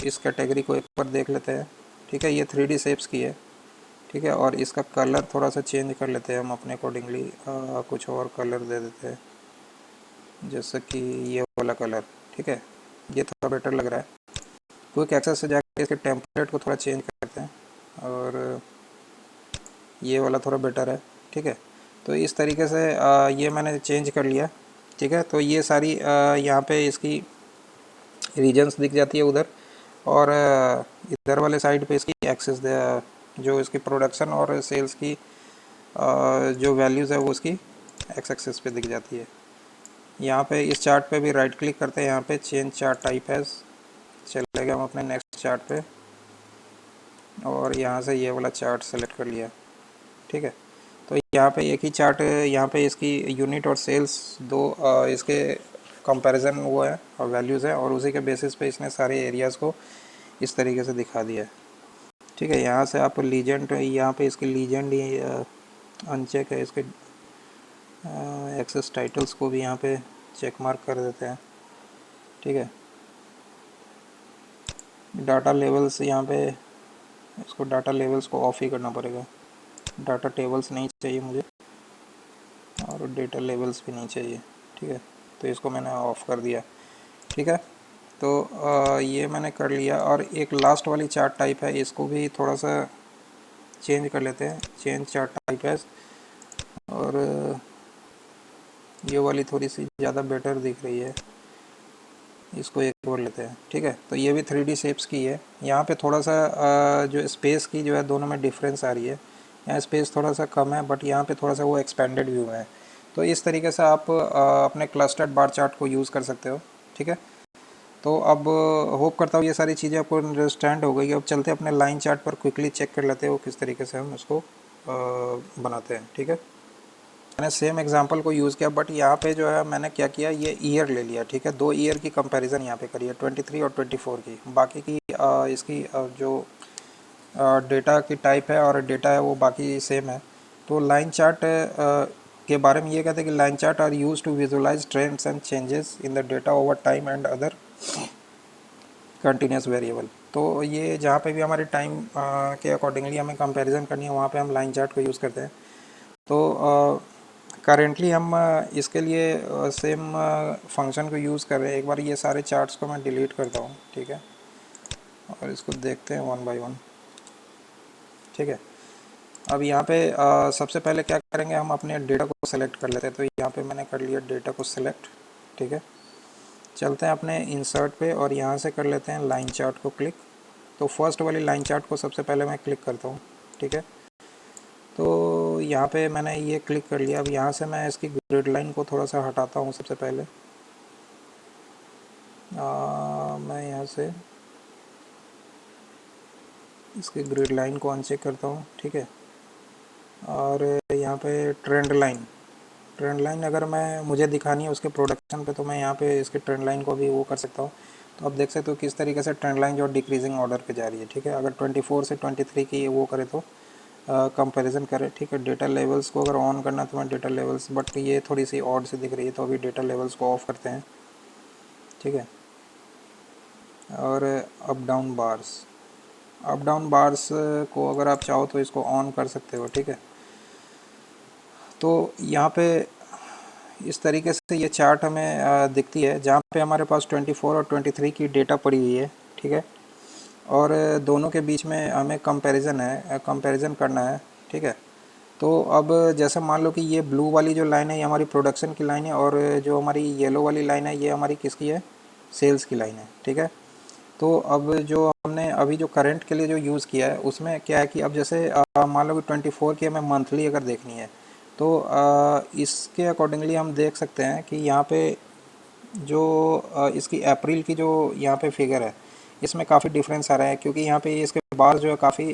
A: इस कैटेगरी को एक बार देख लेते हैं, ठीक है। ये 3D शेप्स की है, ठीक है। और इसका कलर थोड़ा सा चेंज कर लेते हैं हम अपने अकॉर्डिंगली, कुछ और कलर दे देते हैं, जैसे कि ये वाला कलर, ठीक है। ये थोड़ा बेटर लग रहा है। क्विक एक्सेस से जाकर इसके टेम्पलेट को थोड़ा चेंज करते हैं, और ये वाला थोड़ा बेटर है, ठीक है। तो इस तरीके से ये मैंने चेंज कर लिया, ठीक है। तो ये सारी यहाँ पे इसकी रीजन्स दिख जाती है उधर, और इधर वाले साइड पे इसकी एक्सेस जो इसकी प्रोडक्शन और सेल्स की जो वैल्यूज़ है वो उसकी एक्स एक्सेस पे दिख जाती है। यहाँ पे इस चार्ट पे भी राइट क्लिक करते हैं, यहाँ पे चेंज चार्ट टाइप एज, चले गए हम अपने नेक्स्ट चार्ट पे, और यहाँ से ये वाला चार्ट सेलेक्ट कर लिया, ठीक है। तो यहाँ पे एक ही चार्ट, यहाँ पे इसकी यूनिट और सेल्स दो इसके कंपैरिजन वो है और वैल्यूज़ है, और उसी के बेसिस पे इसने सारे एरियाज़ को इस तरीके से दिखा दिया है, ठीक है। यहाँ से आप लीजेंड, यहाँ पे इसकी लीजेंड अनचेक है, इसके एक्सेस टाइटल्स को भी यहाँ पे चेक मार्क कर देते हैं, ठीक है। डाटा लेवल्स, यहाँ पे इसको डाटा लेवल्स को ऑफ ही करना पड़ेगा, डाटा टेबल्स नहीं चाहिए मुझे, और डेटा लेवल्स भी नहीं चाहिए, ठीक है। तो इसको मैंने ऑफ़ कर दिया, ठीक है। तो ये मैंने कर लिया। और एक लास्ट वाली चार्ट टाइप है, इसको भी थोड़ा सा चेंज कर लेते हैं, चेंज चार्ट टाइप है, और ये वाली थोड़ी सी ज़्यादा बेटर दिख रही है, इसको एक और लेते हैं, ठीक है। तो ये भी 3D शेप्स की है। यहाँ पे थोड़ा सा जो स्पेस की जो है दोनों में डिफरेंस आ रही है, यहाँ स्पेस थोड़ा सा कम है, बट यहाँ पे थोड़ा सा वो एक्सपेंडेड व्यू है। तो इस तरीके से आप अपने क्लस्टर्ड बार चार्ट को यूज़ कर सकते हो, ठीक है। तो अब होप करता हूँ ये सारी चीज़ें आपको अंडरस्टैंड हो गई। अब चलते हैं अपने लाइन चार्ट पर, क्विकली चेक कर लेते हो किस तरीके से हम उसको बनाते हैं, ठीक है। मैंने सेम एग्जांपल को यूज़ किया, बट यहाँ पे जो है मैंने क्या किया, ये ईयर ले लिया, ठीक है। 2 ईयर की कंपैरिजन यहाँ पे करी है, 23 और 24 की। बाकी की इसकी जो डेटा की टाइप है और डेटा है वो बाकी सेम है। तो लाइन चार्ट के बारे में ये कहते हैं कि line chart are use to visualize trends and changes in the data over time and other continuous variable. तो ये जहाँ पे भी हमारे टाइम के अकॉर्डिंगली हमें कंपैरिजन करनी है, वहाँ पे हम लाइन चार्ट को यूज़ करते हैं। तो करेंटली हम इसके लिए सेम फंक्शन को यूज़ कर रहे हैं। एक बार ये सारे चार्ट्स को मैं डिलीट करता हूँ, ठीक है, और इसको देखते हैं वन बाय वन, ठीक है। अब यहाँ पे सबसे पहले क्या करेंगे, हम अपने डेटा को सेलेक्ट कर लेते हैं। तो यहाँ पे मैंने कर लिया डेटा को सेलेक्ट, ठीक है। चलते हैं अपने इंसर्ट पे, और यहाँ से कर लेते हैं लाइन चार्ट को क्लिक। तो फर्स्ट वाली लाइन चार्ट को सबसे पहले मैं क्लिक करता हूँ, ठीक है। तो यहाँ पे मैंने ये क्लिक कर लिया। अब यहाँ से मैं इसकी ग्रिड लाइन को थोड़ा सा हटाता हूँ सबसे पहले। मैं यहाँ से इसकी ग्रिड लाइन को अनचेक करता हूँ, ठीक है। और यहाँ पे ट्रेंड लाइन अगर मुझे दिखानी है उसके प्रोडक्शन पे, तो मैं यहाँ पे इसके ट्रेंड लाइन को भी वो कर सकता हूँ। तो आप देख सकते हो किस तरीके से ट्रेंड लाइन जो डिक्रीजिंग ऑर्डर पे जा रही है, ठीक है। अगर 24 से 23 की वो करे तो कंपैरिजन करें, ठीक है। डेटा लेवल्स को अगर ऑन करना तो मैं डेटा लेवल्स, बट ये थोड़ी सी ऑड से दिख रही है, तो अभी डेटा लेवल्स को ऑफ करते हैं, ठीक है। और अप डाउन बार्स को अगर आप चाहो तो इसको ऑन कर सकते हो, ठीक है। तो यहाँ पे इस तरीके से ये चार्ट हमें दिखती है, जहाँ पे हमारे पास 24 और 23 की डेटा पड़ी हुई है, ठीक है। और दोनों के बीच में हमें कंपैरिजन करना है, ठीक है। तो अब जैसे मान लो कि ये ब्लू वाली जो लाइन है ये हमारी प्रोडक्शन की लाइन है, और जो हमारी येलो वाली लाइन है ये हमारी किसकी है, सेल्स की लाइन है, ठीक है। तो अब जो हमने अभी जो करंट के लिए जो यूज़ किया है उसमें क्या है कि अब जैसे मान लो कि 24 की हमें मंथली अगर देखनी है, तो इसके अकॉर्डिंगली हम देख सकते हैं कि यहाँ पे जो इसकी अप्रैल की जो यहाँ पे फिगर है इसमें काफ़ी डिफरेंस आ रहा है, क्योंकि यहाँ पे इसके बार जो है काफ़ी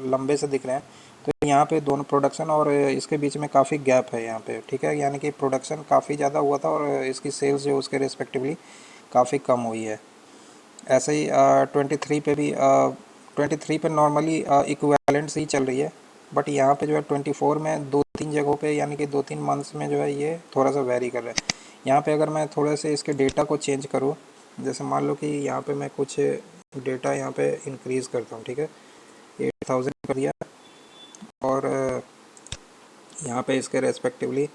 A: लंबे से दिख रहे हैं। तो यहाँ पे दोनों प्रोडक्शन और इसके बीच में काफ़ी गैप है यहाँ पे, ठीक है, यानी कि प्रोडक्शन काफ़ी ज़्यादा हुआ था और इसकी सेल्स जो उसके रिस्पेक्टिवली काफ़ी कम हुई है। ऐसे ही 23 पे भी 23 पे नॉर्मली इक्विवेलेंट ही चल रही है, बट यहाँ पे जो है 24 में दो तीन जगहों पे यानी कि दो तीन मंथ्स में जो है ये थोड़ा सा वेरी कर रहा है। यहाँ पे अगर मैं थोड़े से इसके डेटा को चेंज करूँ, जैसे मान लो कि यहाँ पे मैं कुछ डेटा यहाँ पे इंक्रीज़ करता हूँ, ठीक है, 8000 कर दिया, और यहाँ पे इसके रेस्पेक्टिवली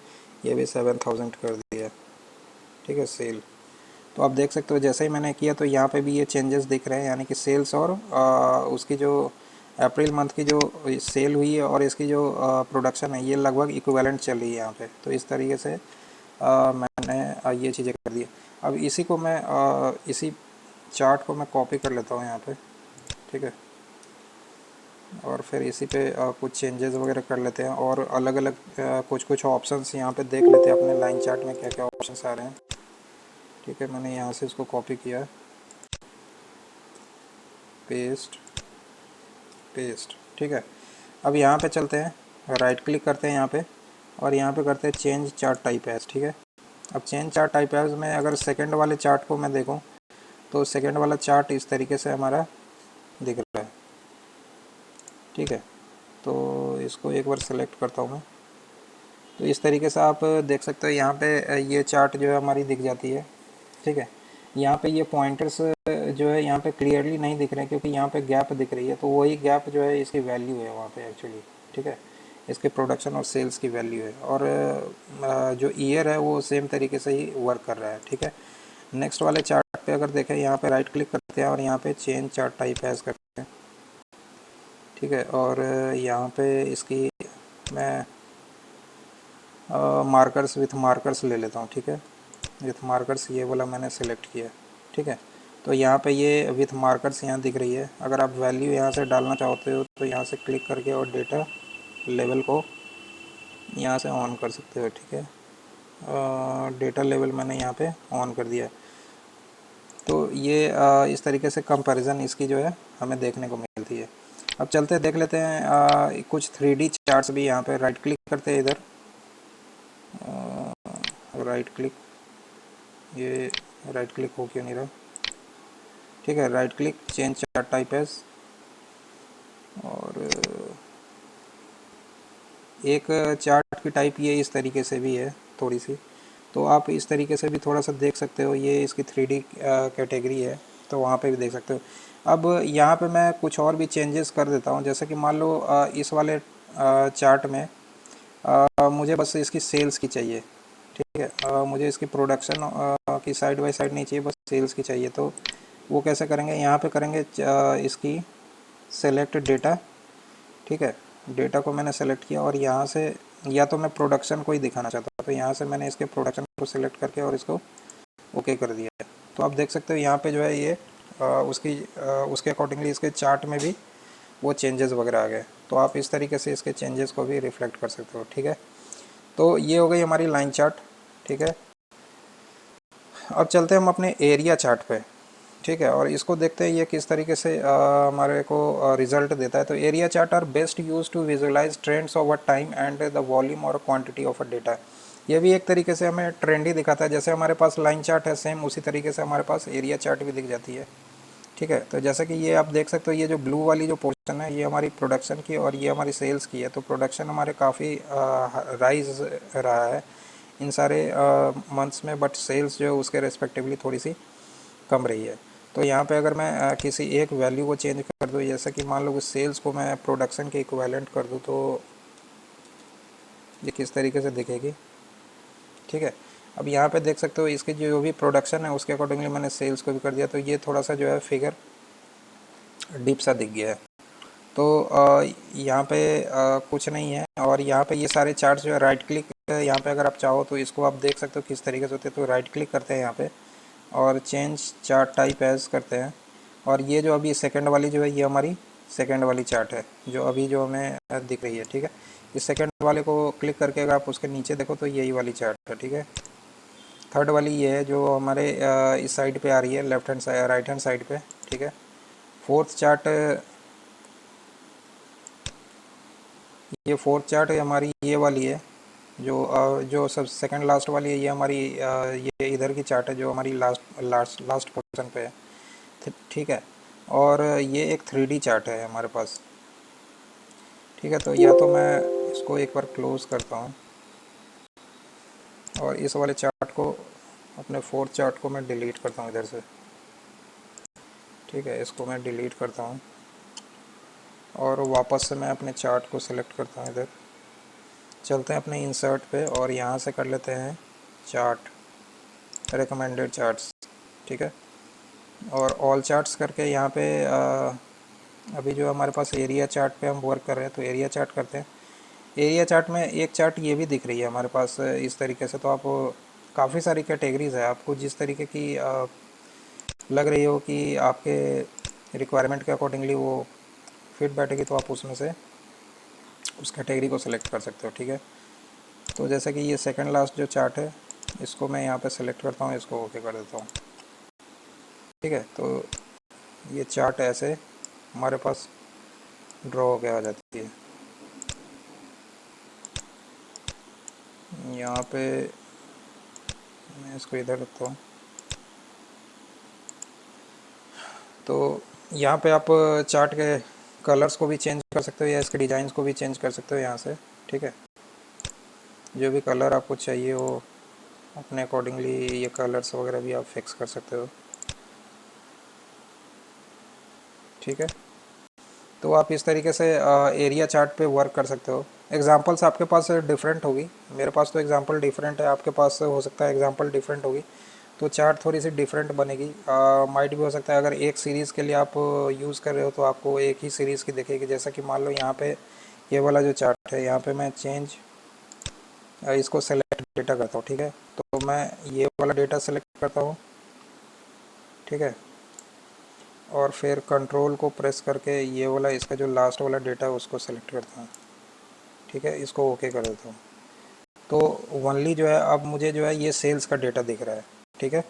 A: ये भी 7000 कर दिया, ठीक है, सेल। तो आप देख सकते हो जैसे ही मैंने किया तो यहाँ पे भी ये चेंजेस दिख रहे हैं, यानी कि सेल्स और उसकी जो अप्रैल मंथ की जो सेल हुई है और इसकी जो प्रोडक्शन है ये लगभग इक्विवेलेंट चल रही है यहाँ पे। तो इस तरीके से मैंने ये चीज़ें कर दी। अब इसी को मैं इसी चार्ट को मैं कॉपी कर लेता हूँ यहाँ पे, ठीक है, और फिर इसी पे कुछ चेंजेस वगैरह कर लेते हैं और अलग अलग कुछ कुछ ऑप्शंस यहाँ पे देख लेते हैं अपने लाइन चार्ट में क्या क्या ऑप्शंस आ रहे हैं। ठीक है, मैंने यहाँ से इसको कॉपी किया, पेस्ट पेस्ट, ठीक है। अब यहाँ पे चलते हैं, राइट क्लिक करते हैं यहाँ पे और यहाँ पे करते हैं चेंज चार्ट टाइप एज, ठीक है। अब चेंज चार्ट टाइप एज में अगर सेकंड वाले चार्ट को मैं देखूँ तो सेकंड वाला चार्ट इस तरीके से हमारा दिख रहा है, ठीक है। तो इसको एक बार सेलेक्ट करता हूँ मैं, तो इस तरीके से आप देख सकते हो यहाँ पे ये चार्ट जो है हमारी दिख जाती है, ठीक है। यहाँ पे ये पॉइंटर्स जो है यहाँ पे क्लियरली नहीं दिख रहे हैं क्योंकि यहाँ पे गैप दिख रही है, तो वही गैप जो है इसकी वैल्यू है वहाँ पे एक्चुअली, ठीक है, इसके प्रोडक्शन और सेल्स की वैल्यू है। और जो ईयर है वो सेम तरीके से ही वर्क कर रहा है, ठीक है। नेक्स्ट वाले चार्ट पे अगर देखें, यहाँ पे राइट क्लिक करते हैं और यहाँ पे चेंज चार्ट टाइप एज करते हैं, ठीक है। और यहाँ पे इसकी मैं मार्कर्स विथ मार्कर्स ले लेता हूँ, ठीक है, विथ मार्कर्स ये वाला मैंने सेलेक्ट किया, ठीक है। तो यहाँ पे ये विथ मार्कर्स यहाँ दिख रही है। अगर आप वैल्यू यहाँ से डालना चाहते हो तो यहाँ से क्लिक करके और डेटा लेवल को यहाँ से ऑन कर सकते हो, ठीक है। डेटा लेवल मैंने यहाँ पे ऑन कर दिया। तो ये इस तरीके से कंपैरिजन इसकी जो है हमें देखने को मिलती है। अब चलते देख लेते हैं कुछ 3D चार्ट्स भी। यहाँ पे राइट क्लिक करते हैं इधर, राइट क्लिक, ये राइट क्लिक हो क्यों नहीं रहा, ठीक है, right click change chart type as, और एक चार्ट की टाइप ये इस तरीके से भी है थोड़ी सी, तो आप इस तरीके से भी थोड़ा सा देख सकते हो। ये इसकी 3D कैटेगरी है, तो वहाँ पे भी देख सकते हो। अब यहाँ पे मैं कुछ और भी चेंजेस कर देता हूँ, जैसे कि मान लो इस वाले चार्ट में मुझे बस इसकी सेल्स की चाहिए, ठीक है, मुझे इसकी प्रोडक्शन की साइड बाय साइड नहीं चाहिए, बस सेल्स की चाहिए। तो वो कैसे करेंगे, यहाँ पे करेंगे इसकी सेलेक्ट डेटा, ठीक है, डेटा को मैंने सेलेक्ट किया और यहाँ से या तो मैं प्रोडक्शन को ही दिखाना चाहता हूँ, तो यहाँ से मैंने इसके प्रोडक्शन को सिलेक्ट करके और इसको ओके कर दिया है। तो आप देख सकते हो यहाँ पे जो है ये उसके अकॉर्डिंगली इसके चार्ट में भी वो चेंजेस वगैरह आ गए। तो आप इस तरीके से इसके चेंजेस को भी रिफ्लेक्ट कर सकते हो, ठीक है। तो ये हो गई हमारी लाइन चार्ट, ठीक है। अब चलते हैं हम अपने एरिया चार्ट पे, ठीक है, और इसको देखते हैं ये किस तरीके से हमारे को रिजल्ट देता है। तो area chart are best use to visualize trends over time and the volume और क्वांटिटी ऑफ अ डेटा। ये भी एक तरीके से हमें ट्रेंड ही दिखाता है। जैसे हमारे पास लाइन चार्ट है, सेम उसी तरीके से हमारे पास एरिया चार्ट भी दिख जाती है, ठीक है। तो जैसे कि ये आप देख सकते हो, ये जो ब्लू वाली जो पोर्शन है ये हमारी प्रोडक्शन की और ये हमारी सेल्स की है। तो प्रोडक्शन हमारे काफ़ी राइज रहा है इन सारे मंथ्स में, बट सेल्स जो है उसके रेस्पेक्टिवली थोड़ी सी कम रही है। तो यहाँ पे अगर मैं किसी एक वैल्यू को चेंज कर दूँ, जैसे कि मान लो कि सेल्स को मैं प्रोडक्शन के इक्विवेलेंट कर दूँ, तो ये किस तरीके से दिखेगी, ठीक है। अब यहाँ पे देख सकते हो इसके जो भी प्रोडक्शन है उसके अकॉर्डिंगली मैंने सेल्स को भी कर दिया, तो ये थोड़ा सा जो है फिगर डीप सा दिख गया है। तो यहाँ पे कुछ नहीं है। और यहाँ पे ये सारे चार्ट्स जो है राइट क्लिक, यहाँ पे अगर आप चाहो तो इसको आप देख सकते हो किस तरीके से होते हैं। तो राइट क्लिक करते हैं यहाँ पे और चेंज चार्ट टाइप एज करते हैं, और ये जो अभी सेकंड वाली जो है ये हमारी सेकंड वाली चार्ट है जो अभी जो हमें दिख रही है, ठीक है। इस सेकंड वाले को क्लिक करके अगर आप उसके नीचे देखो तो यही वाली चार्ट है, ठीक है। थर्ड वाली ये है जो हमारे इस साइड पे आ रही है, left hand side, right hand side पे, ठीक है। फोर्थ चार्ट, ये फोर्थ चार्ट हमारी ये वाली है, जो सब सेकंड लास्ट वाली है, ये हमारी ये इधर की चार्ट है जो हमारी लास्ट लास्ट लास्ट पोजीशन पे है, ठीक है। और ये एक 3D चार्ट है हमारे पास, ठीक है। तो या तो मैं इसको एक बार क्लोज़ करता हूँ और इस वाले चार्ट को, अपने फोर्थ चार्ट को मैं डिलीट करता हूँ इधर से, ठीक है। इसको मैं डिलीट करता हूँ और वापस से मैं अपने चार्ट को सिलेक्ट करता हूँ। इधर चलते हैं अपने इंसर्ट पे और यहाँ से कर लेते हैं चार्ट, रिकमेंडेड चार्ट्स, ठीक है। और ऑल चार्ट्स करके यहाँ पे अभी जो हमारे पास एरिया चार्ट पे हम वर्क कर रहे हैं, तो एरिया चार्ट करते हैं। एरिया चार्ट में एक चार्ट ये भी दिख रही है हमारे पास इस तरीके से। तो आप काफ़ी सारी कैटेगरीज है, आपको जिस तरीके की लग रही हो कि आपके रिक्वायरमेंट के अकॉर्डिंगली वो फिट बैठेगी, तो आप उसमें से उस कैटेगरी को सिलेक्ट कर सकते हो, ठीक है। तो जैसे कि ये सेकंड लास्ट जो चार्ट है, इसको मैं यहाँ पे सिलेक्ट करता हूँ, इसको ओके कर देता हूँ, ठीक है। तो ये चार्ट ऐसे हमारे पास ड्रॉ हो गया आ जाती है। यहाँ पे मैं इसको इधर रखता हूँ। तो यहाँ पे आप चार्ट के कलर्स को भी चेंज कर सकते हो या इसके डिज़ाइंस को भी चेंज कर सकते हो यहाँ से, ठीक है। जो भी कलर आपको चाहिए हो अपने अकॉर्डिंगली ये कलर्स वगैरह भी आप फिक्स कर सकते हो, ठीक है। तो आप इस तरीके से एरिया चार्ट पे वर्क कर सकते हो। एग्जांपल्स आपके पास डिफरेंट होगी, मेरे पास तो एग्जांपल डिफरेंट है, आपके पास हो सकता है एग्जांपल डिफरेंट होगी, तो चार्ट थोड़ी सी डिफरेंट बनेगी। माइट भी हो सकता है अगर एक सीरीज़ के लिए आप यूज़ कर रहे हो तो आपको एक ही सीरीज़ की दिखेगी। जैसा कि मान लो यहाँ पे ये वाला जो चार्ट है, यहाँ पे मैं चेंज इसको सेलेक्ट डेटा करता हूँ, ठीक है। तो मैं ये वाला डेटा सेलेक्ट करता हूँ, ठीक है। और फिर कंट्रोल को प्रेस करके ये वाला इसका जो लास्ट वाला डेटा है उसको सेलेक्ट करता हूँ, ठीक है। इसको ओके कर देता हूँ। तो ओनली जो है अब मुझे जो है ये सेल्स का डेटा दिख रहा है, ठीक है।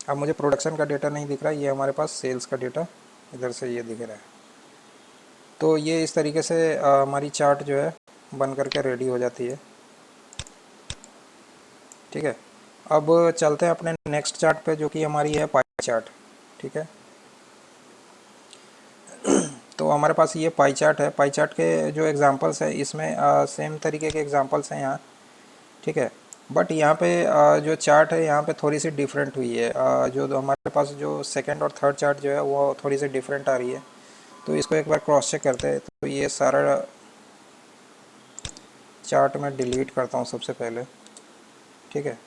A: अब मुझे प्रोडक्शन का डेटा नहीं दिख रहा है, ये हमारे पास सेल्स का डेटा इधर से ये दिख रहा है। तो ये इस तरीके से हमारी चार्ट जो है बन करके रेडी हो जाती है, ठीक है। अब चलते हैं अपने नेक्स्ट चार्ट पे जो कि हमारी है पाई चार्ट, ठीक है। तो हमारे पास ये पाई चार्ट है। पाई चार्ट के जो एग्जांपल्स है इसमें सेम तरीके के एग्जांपल्स हैं यहाँ, ठीक है। बट यहाँ पे जो चार्ट है यहाँ पे थोड़ी सी डिफरेंट हुई है। जो हमारे पास जो सेकंड और थर्ड चार्ट जो है वो थोड़ी सी डिफरेंट आ रही है। तो इसको एक बार क्रॉस चेक करते हैं। तो ये सारा चार्ट मैं डिलीट करता हूँ सबसे पहले, ठीक है।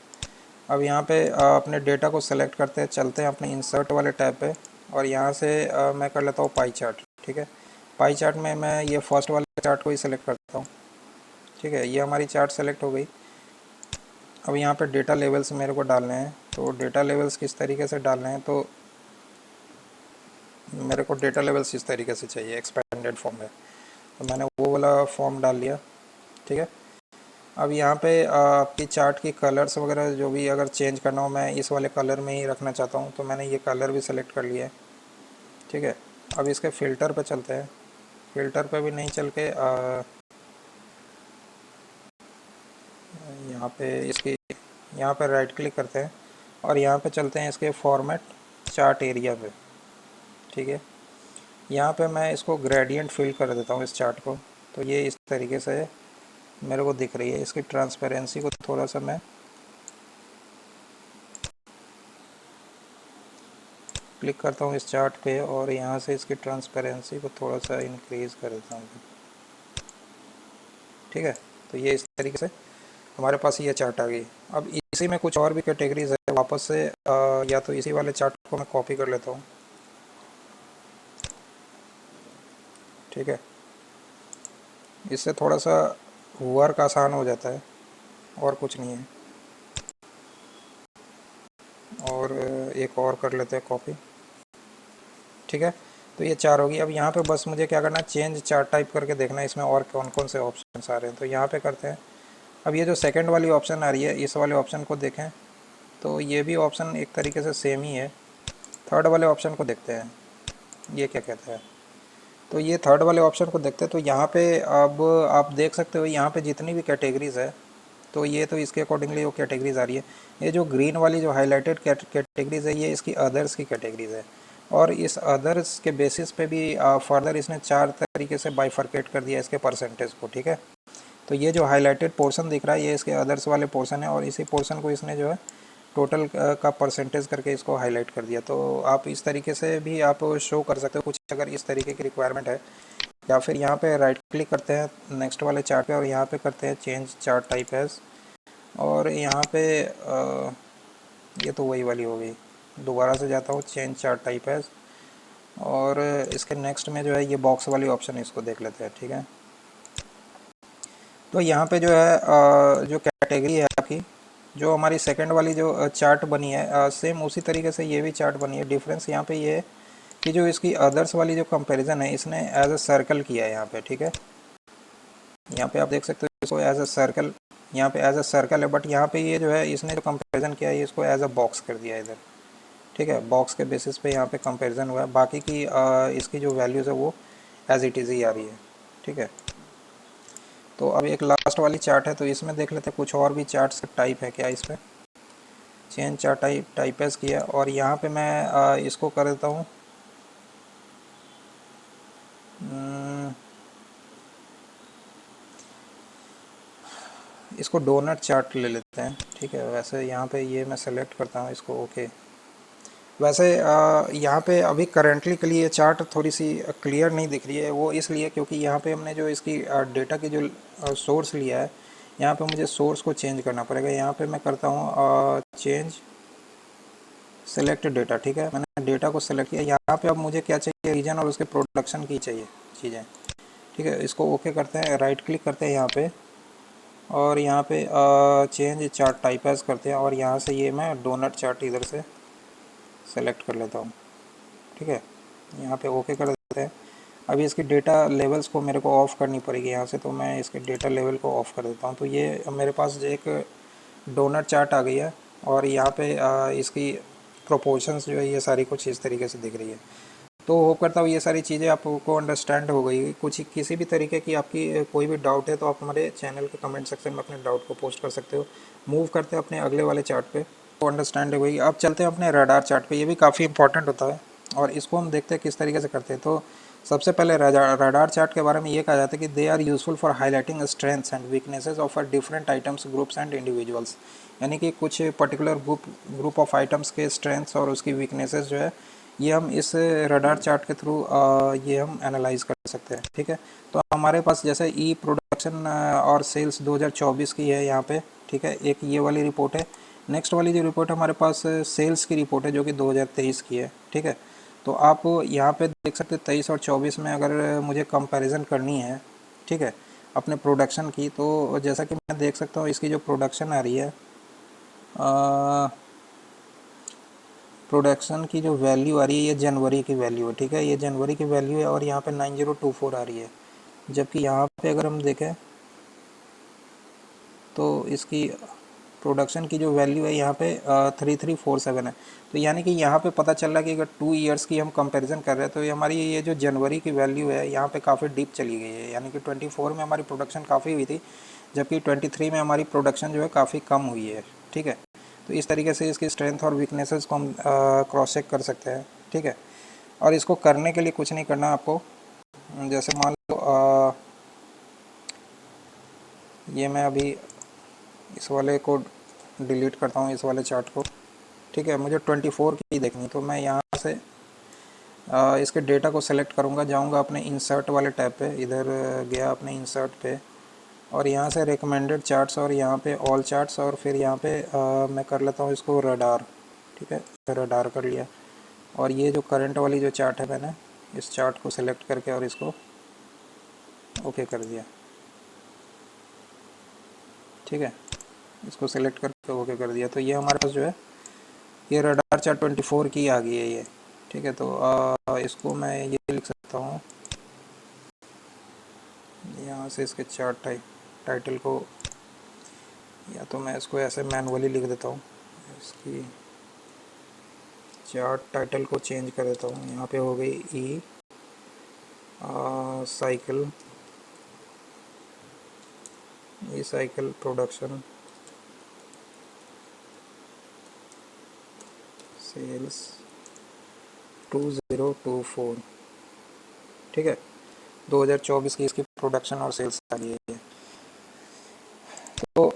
A: अब यहाँ पे अपने डेटा को सेलेक्ट करते हैं, चलते हैं अपने इंसर्ट वाले टैब पे और यहाँ से मैं कर लेता हूँ पाई चार्ट, ठीक है। पाई चार्ट में मैं ये फर्स्ट वाले चार्ट को ही सिलेक्ट करता हूँ, ठीक है। ये हमारी चार्ट सेलेक्ट हो गई। अब यहाँ पे डेटा लेवल्स मेरे को डालने हैं। तो डेटा लेवल्स किस तरीके से डालने हैं, तो मेरे को डेटा लेवल्स इस तरीके से चाहिए एक्सपेंडेड फॉर्म में। तो मैंने वो वाला फॉर्म डाल लिया, ठीक है। अब यहाँ पे आपकी चार्ट की कलर्स वगैरह जो भी अगर चेंज करना हो, मैं इस वाले कलर में ही रखना चाहता हूँ, तो मैंने ये कलर भी सेलेक्ट कर लिया है, ठीक है। अब इसके फ़िल्टर पे चलते हैं। फ़िल्टर पे भी नहीं चल के यहाँ पे इसकी यहाँ पे राइट क्लिक करते हैं और यहाँ पे चलते हैं इसके फॉर्मेट चार्ट एरिया पे, ठीक है। यहाँ पे मैं इसको ग्रेडियंट फिल कर देता हूँ इस चार्ट को। तो ये इस तरीके से मेरे को दिख रही है। इसकी ट्रांसपेरेंसी को थोड़ा सा मैं क्लिक करता हूँ इस चार्ट पे और यहाँ से इसकी ट्रांसपेरेंसी को थोड़ा सा इंक्रीज़ कर देता हूँ, ठीक है। तो ये इस तरीके से हमारे पास ये चार्ट आ गई। अब इसी में कुछ और भी कैटेगरीज है, वापस से या तो इसी वाले चार्ट को मैं कॉपी कर लेता हूँ, ठीक है। इससे थोड़ा सा वर्क आसान हो जाता है और कुछ नहीं है। और एक और कर लेते हैं कॉपी, ठीक है। तो ये चार होगी। अब यहाँ पे बस मुझे क्या करना है, चेंज चार्ट टाइप करके देखना है इसमें और कौन कौन से ऑप्शन आ रहे हैं। तो यहाँ पे करते हैं। अब ये जो सेकंड वाली ऑप्शन आ रही है, इस वाले ऑप्शन को देखें, तो ये भी ऑप्शन एक तरीके से सेम ही है। थर्ड वाले ऑप्शन को देखते हैं, ये क्या कहता है। तो ये थर्ड वाले ऑप्शन को देखते हैं, तो यहाँ पे अब आप देख सकते हो यहाँ पे जितनी भी कैटेगरीज़ है, तो ये तो इसके अकॉर्डिंगली वो कैटेगरीज आ रही है। ये जो ग्रीन वाली जो हाईलाइटेड कैटेगरीज है, ये इसकी अदर्स की कैटेगरीज है। और इस अदर्स के बेसिस पे भी फर्दर इसने 4 तरीके से बाइफरकेट कर दिया इसके परसेंटेज को, ठीक है। तो ये जो हाईलाइटेड पोर्शन दिख रहा है, ये इसके अदर्स वाले पोर्शन है, और इसी पोर्शन को इसने जो है टोटल का परसेंटेज करके इसको हाईलाइट कर दिया। तो आप इस तरीके से भी आप शो कर सकते हो कुछ, अगर इस तरीके की रिक्वायरमेंट है। या फिर यहाँ पे राइट क्लिक करते हैं नेक्स्ट वाले चार्ट पे, और यहाँ पे करते हैं चेंज चार्ट टाइप एज, और यहाँ पे ये तो वही वाली हो गई। दोबारा से जाता हूँ चेंज चार्ट टाइप एज, और इसके नेक्स्ट में जो है ये बॉक्स वाली ऑप्शन, इसको देख लेते हैं, ठीक है। तो यहाँ पे जो है जो कैटेगरी है आपकी, जो हमारी सेकंड वाली जो चार्ट बनी है, सेम उसी तरीके से ये भी चार्ट बनी है। डिफरेंस यहाँ पे ये है कि जो इसकी अदर्स वाली जो कंपैरिजन है, इसने एज अ सर्कल किया है यहाँ पे, ठीक है। यहाँ पे आप देख सकते हो इसको एज अ सर्कल, यहाँ पे एज अ सर्कल है, बट यहाँ पे ये जो है इसने जो कंपैरिजन किया है, इसको एज अ बॉक्स कर दिया है इधर, ठीक है। बॉक्स के बेसिस पे यहाँ पे कंपैरिजन हुआ है। बाकी की इसकी जो वैल्यूज़ है वो एज इट इज़ ही आ रही है, ठीक है। तो अब एक लास्ट वाली चार्ट है, तो इसमें देख लेते हैं कुछ और भी चार्ट्स टाइप है क्या। इस पर चेंज चार्ट टाइप एज किया, और यहाँ पे मैं इसको कर देता हूँ इसको डोनट चार्ट ले लेते हैं, ठीक है। वैसे यहाँ पे ये मैं सेलेक्ट करता हूँ इसको, ओके। वैसे यहाँ पे अभी करेंटली के लिए चार्ट थोड़ी सी क्लियर नहीं दिख रही है, वो इसलिए क्योंकि यहाँ पे हमने जो इसकी डेटा की जो सोर्स लिया है, यहाँ पे मुझे सोर्स को चेंज करना पड़ेगा। यहाँ पे मैं करता हूँ चेंज सेलेक्ट डेटा, ठीक है। मैंने डेटा को सेलेक्ट किया। यहाँ पे अब मुझे क्या चाहिए, रीजन और उसके प्रोडक्शन की चाहिए चीज़ें, ठीक है। इसको ओके करते हैं, राइट क्लिक करते हैं यहाँ पे, और यहाँ पे चेंज चार्ट टाइप एज करते हैं, और यहाँ से ये मैं डोनट चार्ट इधर से सेलेक्ट कर लेता हूँ, ठीक है। यहाँ पे ओके कर देते हैं। अभी इसकी डेटा लेवल्स को मेरे को ऑफ़ करनी पड़ेगी यहाँ से, तो मैं इसके डेटा लेवल को ऑफ़ कर देता हूँ। तो ये मेरे पास एक डोनट चार्ट आ गई है, और यहाँ पे इसकी प्रोपोर्शंस जो है ये सारी कुछ इस तरीके से दिख रही है। तो होप करता हूँ ये सारी चीज़ें आपको अंडरस्टैंड हो गई। कुछ किसी भी तरीके की आपकी कोई भी डाउट है, तो आप हमारे चैनल के कमेंट सेक्शन में अपने डाउट को पोस्ट कर सकते हो। मूव करते हैं अपने अगले वाले चार्ट पे, तो अंडरस्टैंड हो गई। अब चलते हैं अपने रडार चार्ट पे, ये भी काफ़ी इंपॉर्टेंट होता है, और इसको हम देखते हैं किस तरीके से करते हैं। तो सबसे पहले रडार चार्ट के बारे में ये कहा जाता है कि they are useful for highlighting strengths and weaknesses of different items, groups and individuals. यानी कि कुछ पर्टिकुलर ग्रुप ऑफ आइटम्स के स्ट्रेंथ्स और उसकी वीकनेसेस जो है, ये हम इस रडार चार्ट के थ्रू ये हम एनालाइज कर सकते हैं, ठीक है। तो हमारे पास जैसे ई प्रोडक्शन और सेल्स 2024 की है यहाँ पे, ठीक है। एक ये वाली रिपोर्ट है। नेक्स्ट वाली जो रिपोर्ट हमारे पास सेल्स की रिपोर्ट है, जो कि 2023 की है, ठीक है। तो आप यहाँ पे देख सकते हैं 23 और 24 में अगर मुझे कंपैरिजन करनी है, ठीक है, अपने प्रोडक्शन की, तो जैसा कि मैं देख सकता हूँ इसकी जो प्रोडक्शन आ रही है, प्रोडक्शन की जो वैल्यू आ रही है, ये जनवरी की वैल्यू है, ठीक है। ये जनवरी की वैल्यू है, और यहाँ पे 9024 आ रही है। जबकि यहाँ पे अगर हम देखें तो इसकी प्रोडक्शन की जो वैल्यू है यहाँ पे 3347 है। तो यानी कि यहाँ पे पता चल रहा है कि अगर 2 ईयर्स की हम कंपैरिजन कर रहे हैं, तो ये हमारी ये जो जनवरी की वैल्यू है यहाँ पे काफ़ी डीप चली गई है। यानी कि 24 में हमारी प्रोडक्शन काफ़ी हुई थी, जबकि 23 में हमारी प्रोडक्शन जो है काफ़ी कम हुई है, ठीक है। तो इस तरीके से इसकी स्ट्रेंथ और वीकनेसेस को हम क्रॉस चेक कर सकते हैं, ठीक है। और इसको करने के लिए कुछ नहीं करना आपको। जैसे मान लो ये मैं अभी इस वाले को डिलीट करता हूँ, इस वाले चार्ट को, ठीक है। मुझे 24 की देखनी, तो मैं यहाँ से इसके डेटा को सेलेक्ट करूँगा, जाऊँगा अपने इंसर्ट वाले टैब पे, इधर गया अपने इंसर्ट पे, और यहाँ से रिकमेंडेड चार्ट्स, और यहाँ पे ऑल चार्ट्स, और फिर यहाँ पे मैं कर लेता हूँ इसको रडार, ठीक है। रडार कर लिया, और ये जो करंट वाली जो चार्ट है, मैंने इस चार्ट को सिलेक्ट करके और इसको ओके कर दिया, ठीक है। इसको सिलेक्ट करके ओके कर दिया। तो ये हमारे पास जो है ये रडार चार्ट 24 की आ गई है ये, ठीक है। तो इसको मैं ये लिख सकता हूँ यहाँ से, इसके चार्ट टाइटल को, या तो मैं इसको ऐसे मैनुअली लिख देता हूँ, इसकी चार्ट टाइटल को चेंज कर देता हूँ। यहाँ पे हो गई ई साइकिल, ई साइकिल प्रोडक्शन सेल्स 2024, ठीक है। 2024 की इसकी प्रोडक्शन और सेल्स आ रही है। तो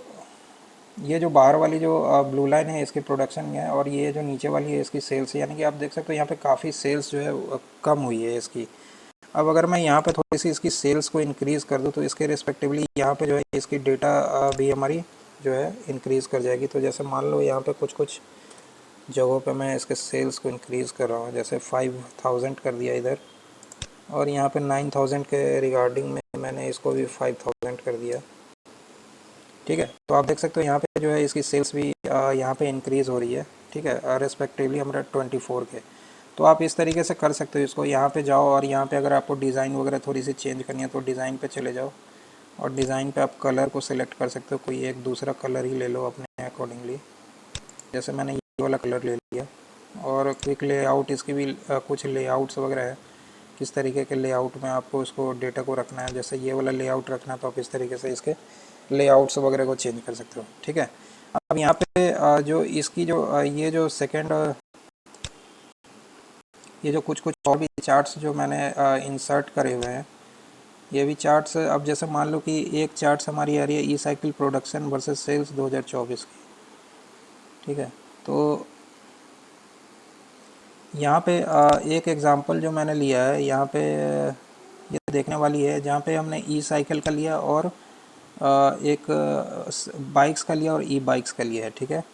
A: ये जो बाहर वाली जो ब्लू लाइन है इसकी प्रोडक्शन है, और ये जो नीचे वाली है इसकी सेल्स है। यानी कि आप देख सकते हो यहाँ पे काफ़ी सेल्स जो है कम हुई है इसकी। अब अगर मैं यहाँ पे थोड़ी सी इसकी सेल्स को इंक्रीज़ कर दूँ तो इसके रिस्पेक्टिवली यहाँ पे जो है इसकी डेटा भी हमारी जो है इंक्रीज़ कर जाएगी। तो जैसे मान लो यहाँ पे कुछ कुछ जगहों पे मैं इसके सेल्स को इंक्रीज़ कर रहा हूँ, जैसे 5000 कर दिया इधर, और यहाँ पे 9000 के रिगार्डिंग में मैंने इसको भी 5000 कर दिया, ठीक है। तो आप देख सकते हो यहाँ पे जो है इसकी सेल्स भी यहाँ पे इंक्रीज़ हो रही है, ठीक है, रेस्पेक्टिवली हमारा 24 के। तो आप इस तरीके से कर सकते हो इसको। यहाँ पे जाओ और यहाँ पे अगर आपको डिज़ाइन वगैरह थोड़ी सी चेंज करनी है तो डिज़ाइन पे चले जाओ, और डिज़ाइन पे आप कलर को सिलेक्ट कर सकते हो। कोई एक दूसरा कलर ही ले लो अपने अकॉर्डिंगली, जैसे मैंने ये वाला कलर ले लिया। और क्विक लेआउट इसकी भी कुछ लेआउट्स वगैरह है, किस तरीके के लेआउट में आपको इसको डेटा को रखना है। जैसे ये वाला लेआउट रखना है तो आप इस तरीके से इसके लेआउट्स वगैरह को चेंज कर सकते हो, ठीक है। अब यहाँ पे जो इसकी जो ये जो सेकेंड ये जो कुछ कुछ और भी चार्ट्स जो मैंने इंसर्ट करे हुए हैं, ये भी चार्ट्स। अब जैसे मान लो कि एक चार्ट्स हमारी आ रही है ई साइकिल प्रोडक्शन वर्सेस सेल्स 2024 की, ठीक है। तो यहाँ पे एक एग्ज़ाम्पल जो मैंने लिया है यहाँ पे ये देखने वाली है, जहाँ पे हमने ई साइकिल का लिया और एक बाइक्स का लिया और ई बाइक्स का लिया है, ठीक है।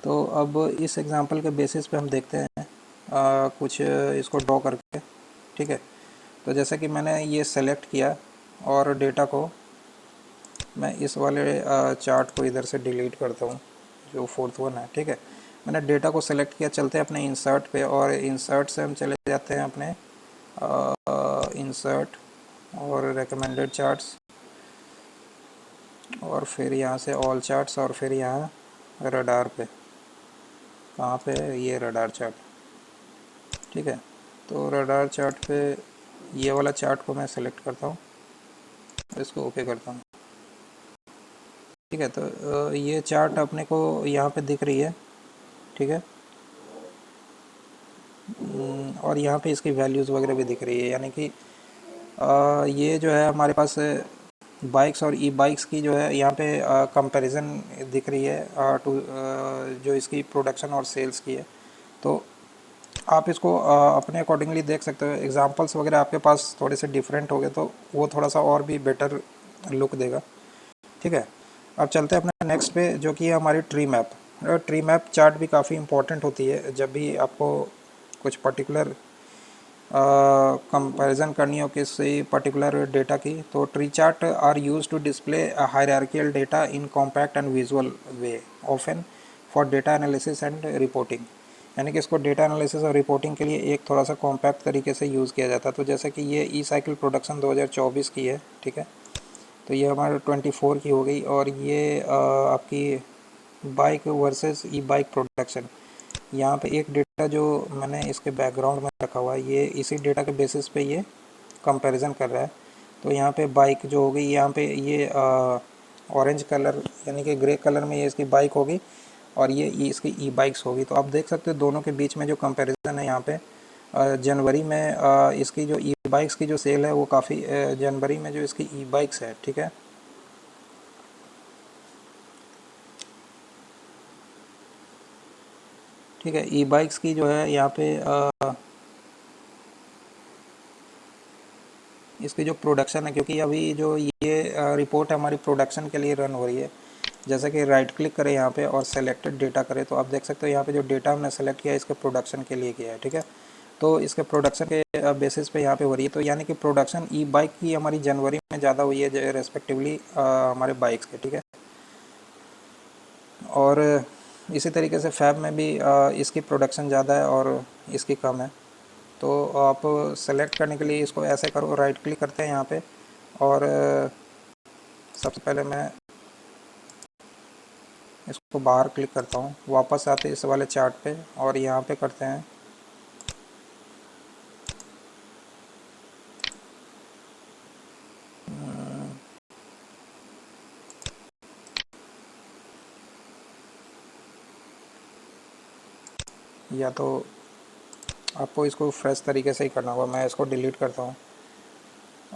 A: तो अब इस एग्ज़ाम्पल के बेसिस पे हम देखते हैं कुछ इसको ड्रॉ करके, ठीक है। तो जैसे कि मैंने ये सेलेक्ट किया और डेटा को मैं इस वाले चार्ट को इधर से डिलीट करता हूँ, जो 4th वन है, ठीक है। मैंने डेटा को सेलेक्ट किया, चलते हैं अपने इंसर्ट पे, और इंसर्ट से हम चले जाते हैं अपने इंसर्ट और रिकमेंडेड चार्ट्स, और फिर यहाँ से ऑल चार्ट्स, और फिर यहाँ रडार पे। कहाँ पे है ये रडार चार्ट, ठीक है। तो रडार चार्ट पे ये वाला चार्ट को मैं सेलेक्ट करता हूँ, इसको ओके करता हूँ, ठीक है। तो ये चार्ट अपने को यहाँ पे दिख रही है, ठीक है। और यहाँ पे इसकी वैल्यूज़ वगैरह भी दिख रही है। यानी कि ये जो है हमारे पास बाइक्स और ई बाइक्स की जो है यहाँ पे कंपैरिजन दिख रही है टू जो इसकी प्रोडक्शन और सेल्स की है। तो आप इसको अपने अकॉर्डिंगली देख सकते हो। एग्जांपल्स वगैरह आपके पास थोड़े से डिफरेंट हो गए तो वो थोड़ा सा और भी बेटर लुक देगा, ठीक है। अब चलते हैं अपने नेक्स्ट पे, जो कि है हमारी tree map. Tree map chart भी काफ़ी इंपॉर्टेंट होती है जब भी आपको कुछ पर्टिकुलर कंपैरिजन करनी हो किसी पर्टिकुलर डेटा की। तो tree chart are use to display hierarchical data in compact and visual way, often for data analysis and reporting. यानी कि इसको डेटा एनालिसिस और रिपोर्टिंग के लिए एक थोड़ा सा कॉम्पैक्ट तरीके से यूज़ किया जाता है। तो जैसे कि ये ई साइकिल प्रोडक्शन 2024 की है, ठीक है। तो ये हमारे 24 की हो गई, और ये आपकी बाइक वर्सेस ई बाइक प्रोडक्शन। यहाँ पे एक डेटा जो मैंने इसके बैकग्राउंड में रखा हुआ है, ये इसी डेटा के बेसिस पे ये कंपैरिजन कर रहा है। तो यहाँ पे बाइक जो हो गई, यहाँ पे ये ऑरेंज कलर यानी कि ग्रे कलर में ये इसकी बाइक होगी, और ये इसकी ई बाइक्स होगी। तो आप देख सकते हो दोनों के बीच में जो कंपैरिजन है यहाँ पे जनवरी में इसकी जो ई बाइक्स की जो सेल है वो काफ़ी जनवरी में जो इसकी ई बाइक्स है, ठीक है। ठीक है, ई बाइक्स की जो है यहाँ पे इसकी जो प्रोडक्शन है, क्योंकि अभी जो ये रिपोर्ट हमारी प्रोडक्शन के लिए रन हो रही है। जैसे कि राइट क्लिक करें यहाँ पे और सेलेक्टेड डेटा करें, तो आप देख सकते हो यहाँ पे जो डेटा हमने सेलेक्ट किया है इसके प्रोडक्शन के लिए किया है, ठीक है। तो इसके प्रोडक्शन के बेसिस पे यहाँ पे हो रही है। तो यानी कि प्रोडक्शन ई बाइक की हमारी जनवरी में ज़्यादा हुई है रेस्पेक्टिवली हमारे बाइक्स के, ठीक है। और इसी तरीके से फैब में भी इसकी प्रोडक्शन ज़्यादा है और इसकी कम है। तो आप सेलेक्ट करने के लिए इसको ऐसे करो, राइट क्लिक करते हैं यहाँ पे, और सबसे पहले मैं इसको बाहर क्लिक करता हूँ, वापस आते इस वाले चार्ट पे और यहाँ पे करते हैं या तो आपको इसको फ्रेश तरीके से ही करना होगा। मैं इसको डिलीट करता हूँ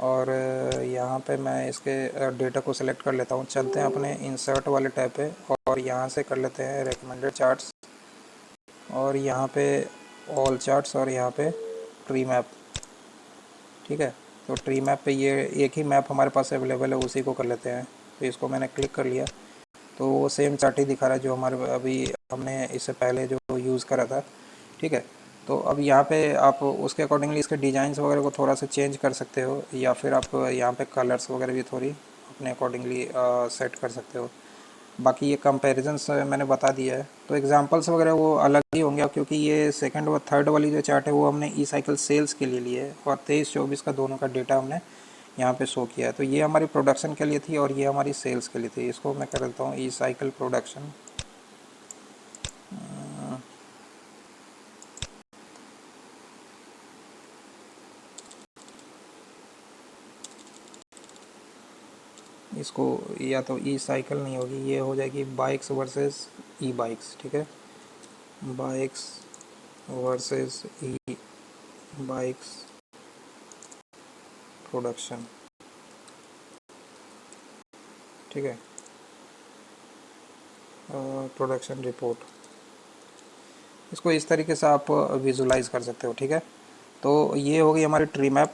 A: और यहाँ पे मैं इसके डेटा को सिलेक्ट कर लेता हूँ। चलते हैं अपने इंसर्ट वाले टैब पे और यहाँ से कर लेते हैं रिकमेंडेड चार्ट्स और यहाँ पे ऑल चार्ट्स और यहाँ पे ट्री मैप। ठीक है, तो ट्री मैप पे ये एक ही मैप हमारे पास अवेलेबल है, उसी को कर लेते हैं। तो इसको मैंने क्लिक कर लिया तो वो सेम चार्ट ही दिखा रहा है जो हमारे अभी हमने इससे पहले जो यूज़ करा था। ठीक है, तो अब यहाँ पे आप उसके अकॉर्डिंगली इसके डिज़ाइंस वगैरह को थोड़ा सा चेंज कर सकते हो या फिर आप यहाँ पे कलर्स वगैरह भी थोड़ी अपने अकॉर्डिंगली सेट कर सकते हो। बाकी ये कंपैरिजंस मैंने बता दिया है, तो एग्जांपल्स वगैरह वो अलग ही होंगे क्योंकि ये सेकंड और थर्ड वाली जो चार्ट है वो हमने ई साइकिल सेल्स के लिए लिए है और 23-24 का दोनों का डेटा हमने यहाँ पे शो किया है। तो ये हमारी प्रोडक्शन के लिए थी और ये हमारी सेल्स के लिए थी। इसको मैं कर देता हूँ ई साइकिल प्रोडक्शन। इसको या तो ई साइकिल नहीं होगी, ये हो जाएगी बाइक्स वर्सेस ई बाइक्स। ठीक है, बाइक्स वर्सेस ई बाइक्स प्रोडक्शन। ठीक है, प्रोडक्शन रिपोर्ट, इसको इस तरीके से आप विजुलाइज कर सकते हो। ठीक है, तो ये हो गई हमारी ट्री मैप।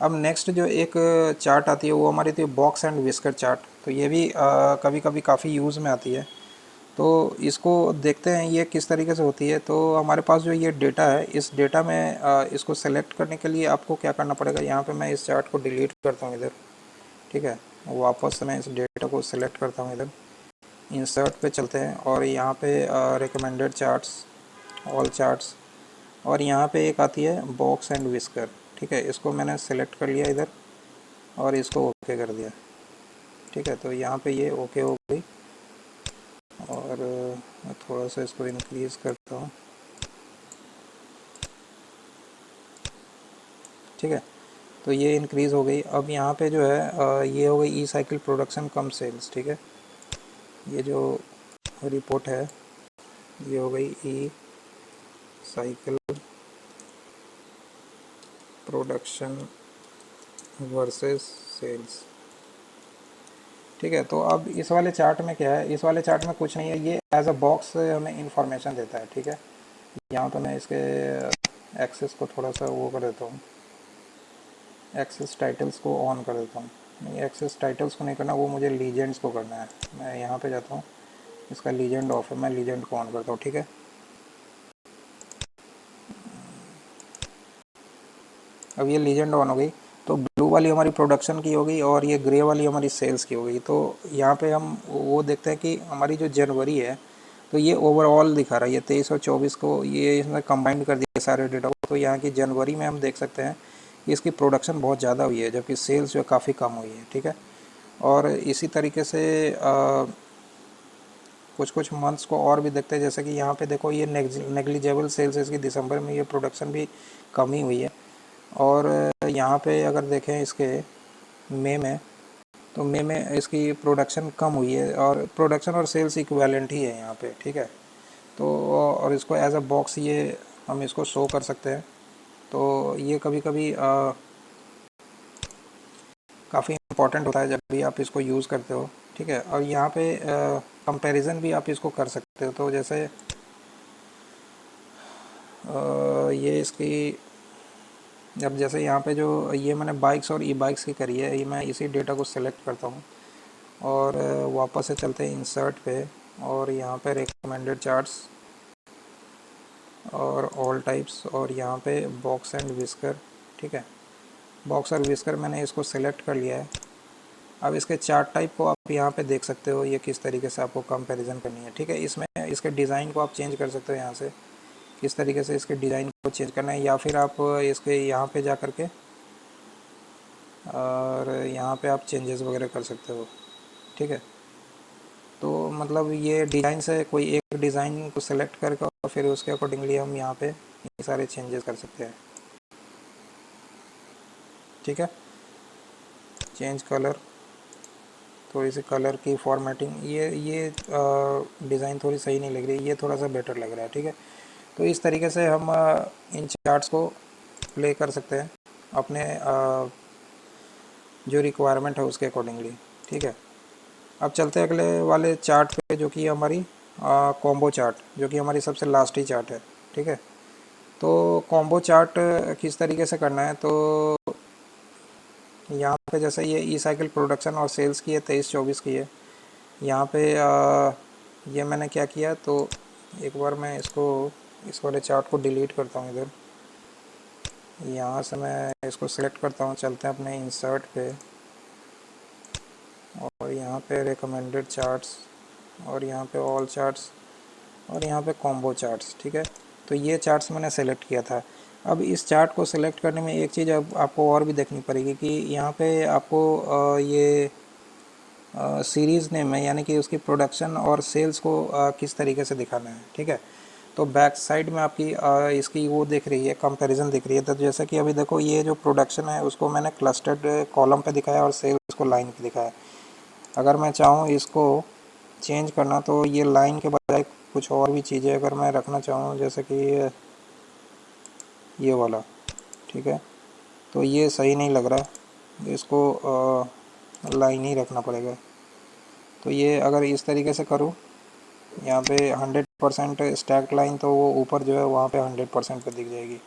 A: अब नेक्स्ट जो एक चार्ट आती है वो हमारी थी बॉक्स एंड विस्कर चार्ट। तो ये भी कभी कभी काफ़ी यूज़ में आती है, तो इसको देखते हैं ये किस तरीके से होती है। तो हमारे पास जो ये डेटा है, इस डेटा में इसको सेलेक्ट करने के लिए आपको क्या करना पड़ेगा, यहाँ पे मैं इस चार्ट को डिलीट करता हूँ इधर। ठीक है, वापस से मैं इस डेटा को सिलेक्ट करता हूँ इधर, इंसर्ट पे चलते हैं और यहाँ पे रिकमेंडेड चार्ट्स, ऑल चार्ट्स और यहाँ पे एक आती है बॉक्स एंड विस्कर। ठीक है, इसको मैंने सेलेक्ट कर लिया इधर और इसको ओके कर दिया। ठीक है, तो यहाँ पे ये ओके हो गई और मैं थोड़ा सा इसको इंक्रीज़ करता हूँ। ठीक है, तो ये इंक्रीज़ हो गई। अब यहाँ पे जो है ये हो गई ई साइकिल प्रोडक्शन कम सेल्स। ठीक है, ये जो रिपोर्ट है ये हो गई ई साइकिल प्रोडक्शन वर्सेस सेल्स। ठीक है, तो अब इस वाले चार्ट में क्या है, इस वाले चार्ट में कुछ नहीं है, ये एज अ बॉक्स हमें इंफॉर्मेशन देता है। ठीक है, यहाँ पे मैं इसके एक्सेस को थोड़ा सा वो कर देता हूँ, एक्सेस टाइटल्स को ऑन कर देता हूँ। नहीं, एक्सेस टाइटल्स को नहीं करना, वो मुझे लीजेंड्स को करना है। मैं यहाँ पे जाता हूँ, इसका लीजेंड ऑफ है, मैं लीजेंड को ऑन करता हूँ। ठीक है, अब ये लीजेंड ऑन हो गई तो ब्लू वाली हमारी प्रोडक्शन की हो गई और ये ग्रे वाली हमारी सेल्स की हो गई। तो यहाँ पे हम वो देखते हैं कि हमारी जो जनवरी है तो ये ओवरऑल दिखा रहा है, ये 23 और 24 को ये इसने कंबाइंड कर दिया सारे डेटा को। तो यहाँ की जनवरी में हम देख सकते हैं कि इसकी प्रोडक्शन बहुत ज़्यादा हुई है जबकि सेल्स जो है काफ़ी कम हुई है। ठीक है, और इसी तरीके से कुछ कुछ मंथ्स को और भी देखते हैं, जैसे कि यहाँ पे देखो ये नेग्लिजेबल सेल्स इसकी दिसंबर में, ये प्रोडक्शन भी कम ही हुई है। और यहाँ पे अगर देखें इसके मई में, तो मई में इसकी प्रोडक्शन कम हुई है और प्रोडक्शन और सेल्स इक्विवेलेंट ही है यहाँ पे। ठीक है, तो और इसको एज अ बॉक्स ये हम इसको शो कर सकते हैं। तो ये कभी कभी काफ़ी इम्पोर्टेंट होता है जब भी आप इसको यूज़ करते हो। ठीक है, और यहाँ पे कंपैरिजन भी आप इसको कर सकते हो। तो जैसे ये इसकी, अब जैसे यहाँ पे जो ये मैंने बाइक्स और ई बाइक्स की करी है, ये मैं इसी डेटा को सिलेक्ट करता हूँ और वापस से चलते हैं इंसर्ट पे और यहाँ पे रिकमेंडेड चार्ट्स और ऑल टाइप्स और यहाँ पे बॉक्स एंड विस्कर। ठीक है, बॉक्स और विस्कर मैंने इसको सेलेक्ट कर लिया है। अब इसके चार्ट टाइप को आप यहाँ पे देख सकते हो, ये किस तरीके से आपको कंपैरिजन करनी है। ठीक है, इसमें इसके डिज़ाइन को आप चेंज कर सकते हो, यहाँ से किस तरीके से इसके डिज़ाइन को चेंज करना है, या फिर आप इसके यहाँ पे जा कर के और यहाँ पे आप चेंजेस वगैरह कर सकते हो। ठीक है, तो मतलब ये डिज़ाइन से कोई एक डिज़ाइन को सेलेक्ट करके और फिर उसके अकॉर्डिंगली हम यहाँ पे ये सारे चेंजेस कर सकते हैं। ठीक है, चेंज कलर, थोड़ी सी कलर की फॉर्मेटिंग, ये डिज़ाइन थोड़ी सही नहीं लग रही, ये थोड़ा सा बेटर लग रहा है। ठीक है, तो इस तरीके से हम इन चार्ट्स को प्ले कर सकते हैं अपने जो रिक्वायरमेंट है उसके अकॉर्डिंगली। ठीक है, अब चलते हैं अगले वाले चार्ट पे, जो कि हमारी कॉम्बो चार्ट, जो कि हमारी सबसे लास्ट ही चार्ट है। ठीक है, तो कॉम्बो चार्ट किस तरीके से करना है, तो यहाँ पे जैसे ये ई साइकिल प्रोडक्शन और सेल्स की है, 23-24 की है। यहाँ पे ये मैंने क्या किया, तो एक बार मैं इस वाले चार्ट को डिलीट करता हूँ इधर। यहाँ से मैं इसको सेलेक्ट करता हूँ, चलते हैं अपने इंसर्ट पे और यहाँ पे रिकमेंडेड चार्ट्स और यहाँ पे ऑल चार्ट्स और यहाँ पे कॉम्बो चार्ट्स। ठीक है, तो ये चार्ट्स मैंने सेलेक्ट किया था। अब इस चार्ट को सेलेक्ट करने में एक चीज़ अब आपको और भी देखनी पड़ेगी कि यहाँ पे आपको ये सीरीज़ नेम है, यानी कि उसकी प्रोडक्शन और सेल्स को किस तरीके से दिखाना है। ठीक है, तो बैक साइड में आपकी इसकी वो दिख रही है, कंपैरिजन दिख रही है। तो जैसे कि अभी देखो, ये जो प्रोडक्शन है उसको मैंने क्लस्टर्ड कॉलम पे दिखाया और सेल्स को लाइन पे दिखाया। अगर मैं चाहूँ इसको चेंज करना, तो ये लाइन के बजाय कुछ और भी चीज़ें अगर मैं रखना चाहूँ, जैसे कि ये वाला। ठीक है, तो ये सही नहीं लग रहा, इसको लाइन ही रखना पड़ेगा। तो ये अगर इस तरीके से करूँ, यहाँ पे 100% स्टैक लाइन, तो वो ऊपर जो है वहाँ पे 100% पे दिख जाएगी।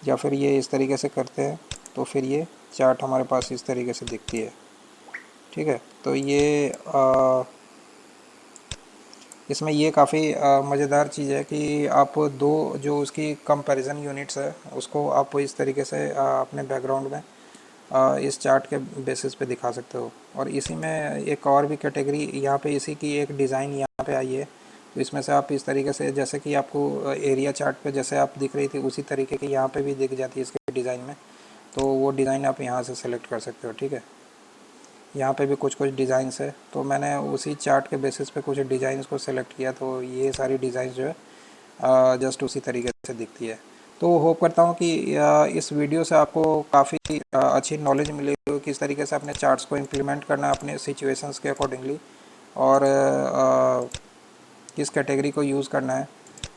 A: या फिर ये इस तरीके से करते हैं तो फिर ये चार्ट हमारे पास इस तरीके से दिखती है। ठीक है, तो ये इसमें ये काफ़ी मज़ेदार चीज़ है कि आप दो जो उसकी कंपैरिजन यूनिट्स है उसको आप इस तरीके से अपने बैकग्राउंड में इस चार्ट के बेसिस पे दिखा सकते हो। और इसी में एक और भी कैटेगरी यहाँ पे इसी की एक डिज़ाइन यहाँ पे आई है, तो इसमें से आप इस तरीके से, जैसे कि आपको एरिया चार्ट पे जैसे आप दिख रही थी उसी तरीके की यहाँ पे भी दिख जाती है इसके डिज़ाइन में, तो वो डिज़ाइन आप यहाँ से सेलेक्ट कर सकते हो। ठीक है, यहाँ पे भी कुछ कुछ डिज़ाइंस है, तो मैंने उसी चार्ट के बेसिस पे कुछ डिज़ाइंस को सेलेक्ट किया, तो ये सारी डिज़ाइन जो है जस्ट उसी तरीके से दिखती है। तो होप करता हूँ कि इस वीडियो से आपको काफ़ी अच्छी नॉलेज मिलेगी किस तरीके से अपने चार्ट्स को इम्प्लीमेंट करना है अपने सिचुएशंस के अकॉर्डिंगली, और किस कैटेगरी को यूज़ करना है,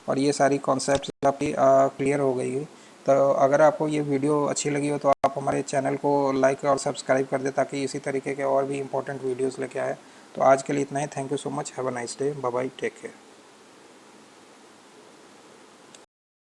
A: और ये सारी कॉन्सेप्ट्स आपकी क्लियर हो गई। तो अगर आपको ये वीडियो अच्छी लगी हो तो आप हमारे चैनल को लाइक और सब्सक्राइब कर दें, ताकि इसी तरीके के और भी इंपॉर्टेंट वीडियोस लेके आए। तो आज के लिए इतना ही। Thank you so much. Have a nice day. Bye bye, take care.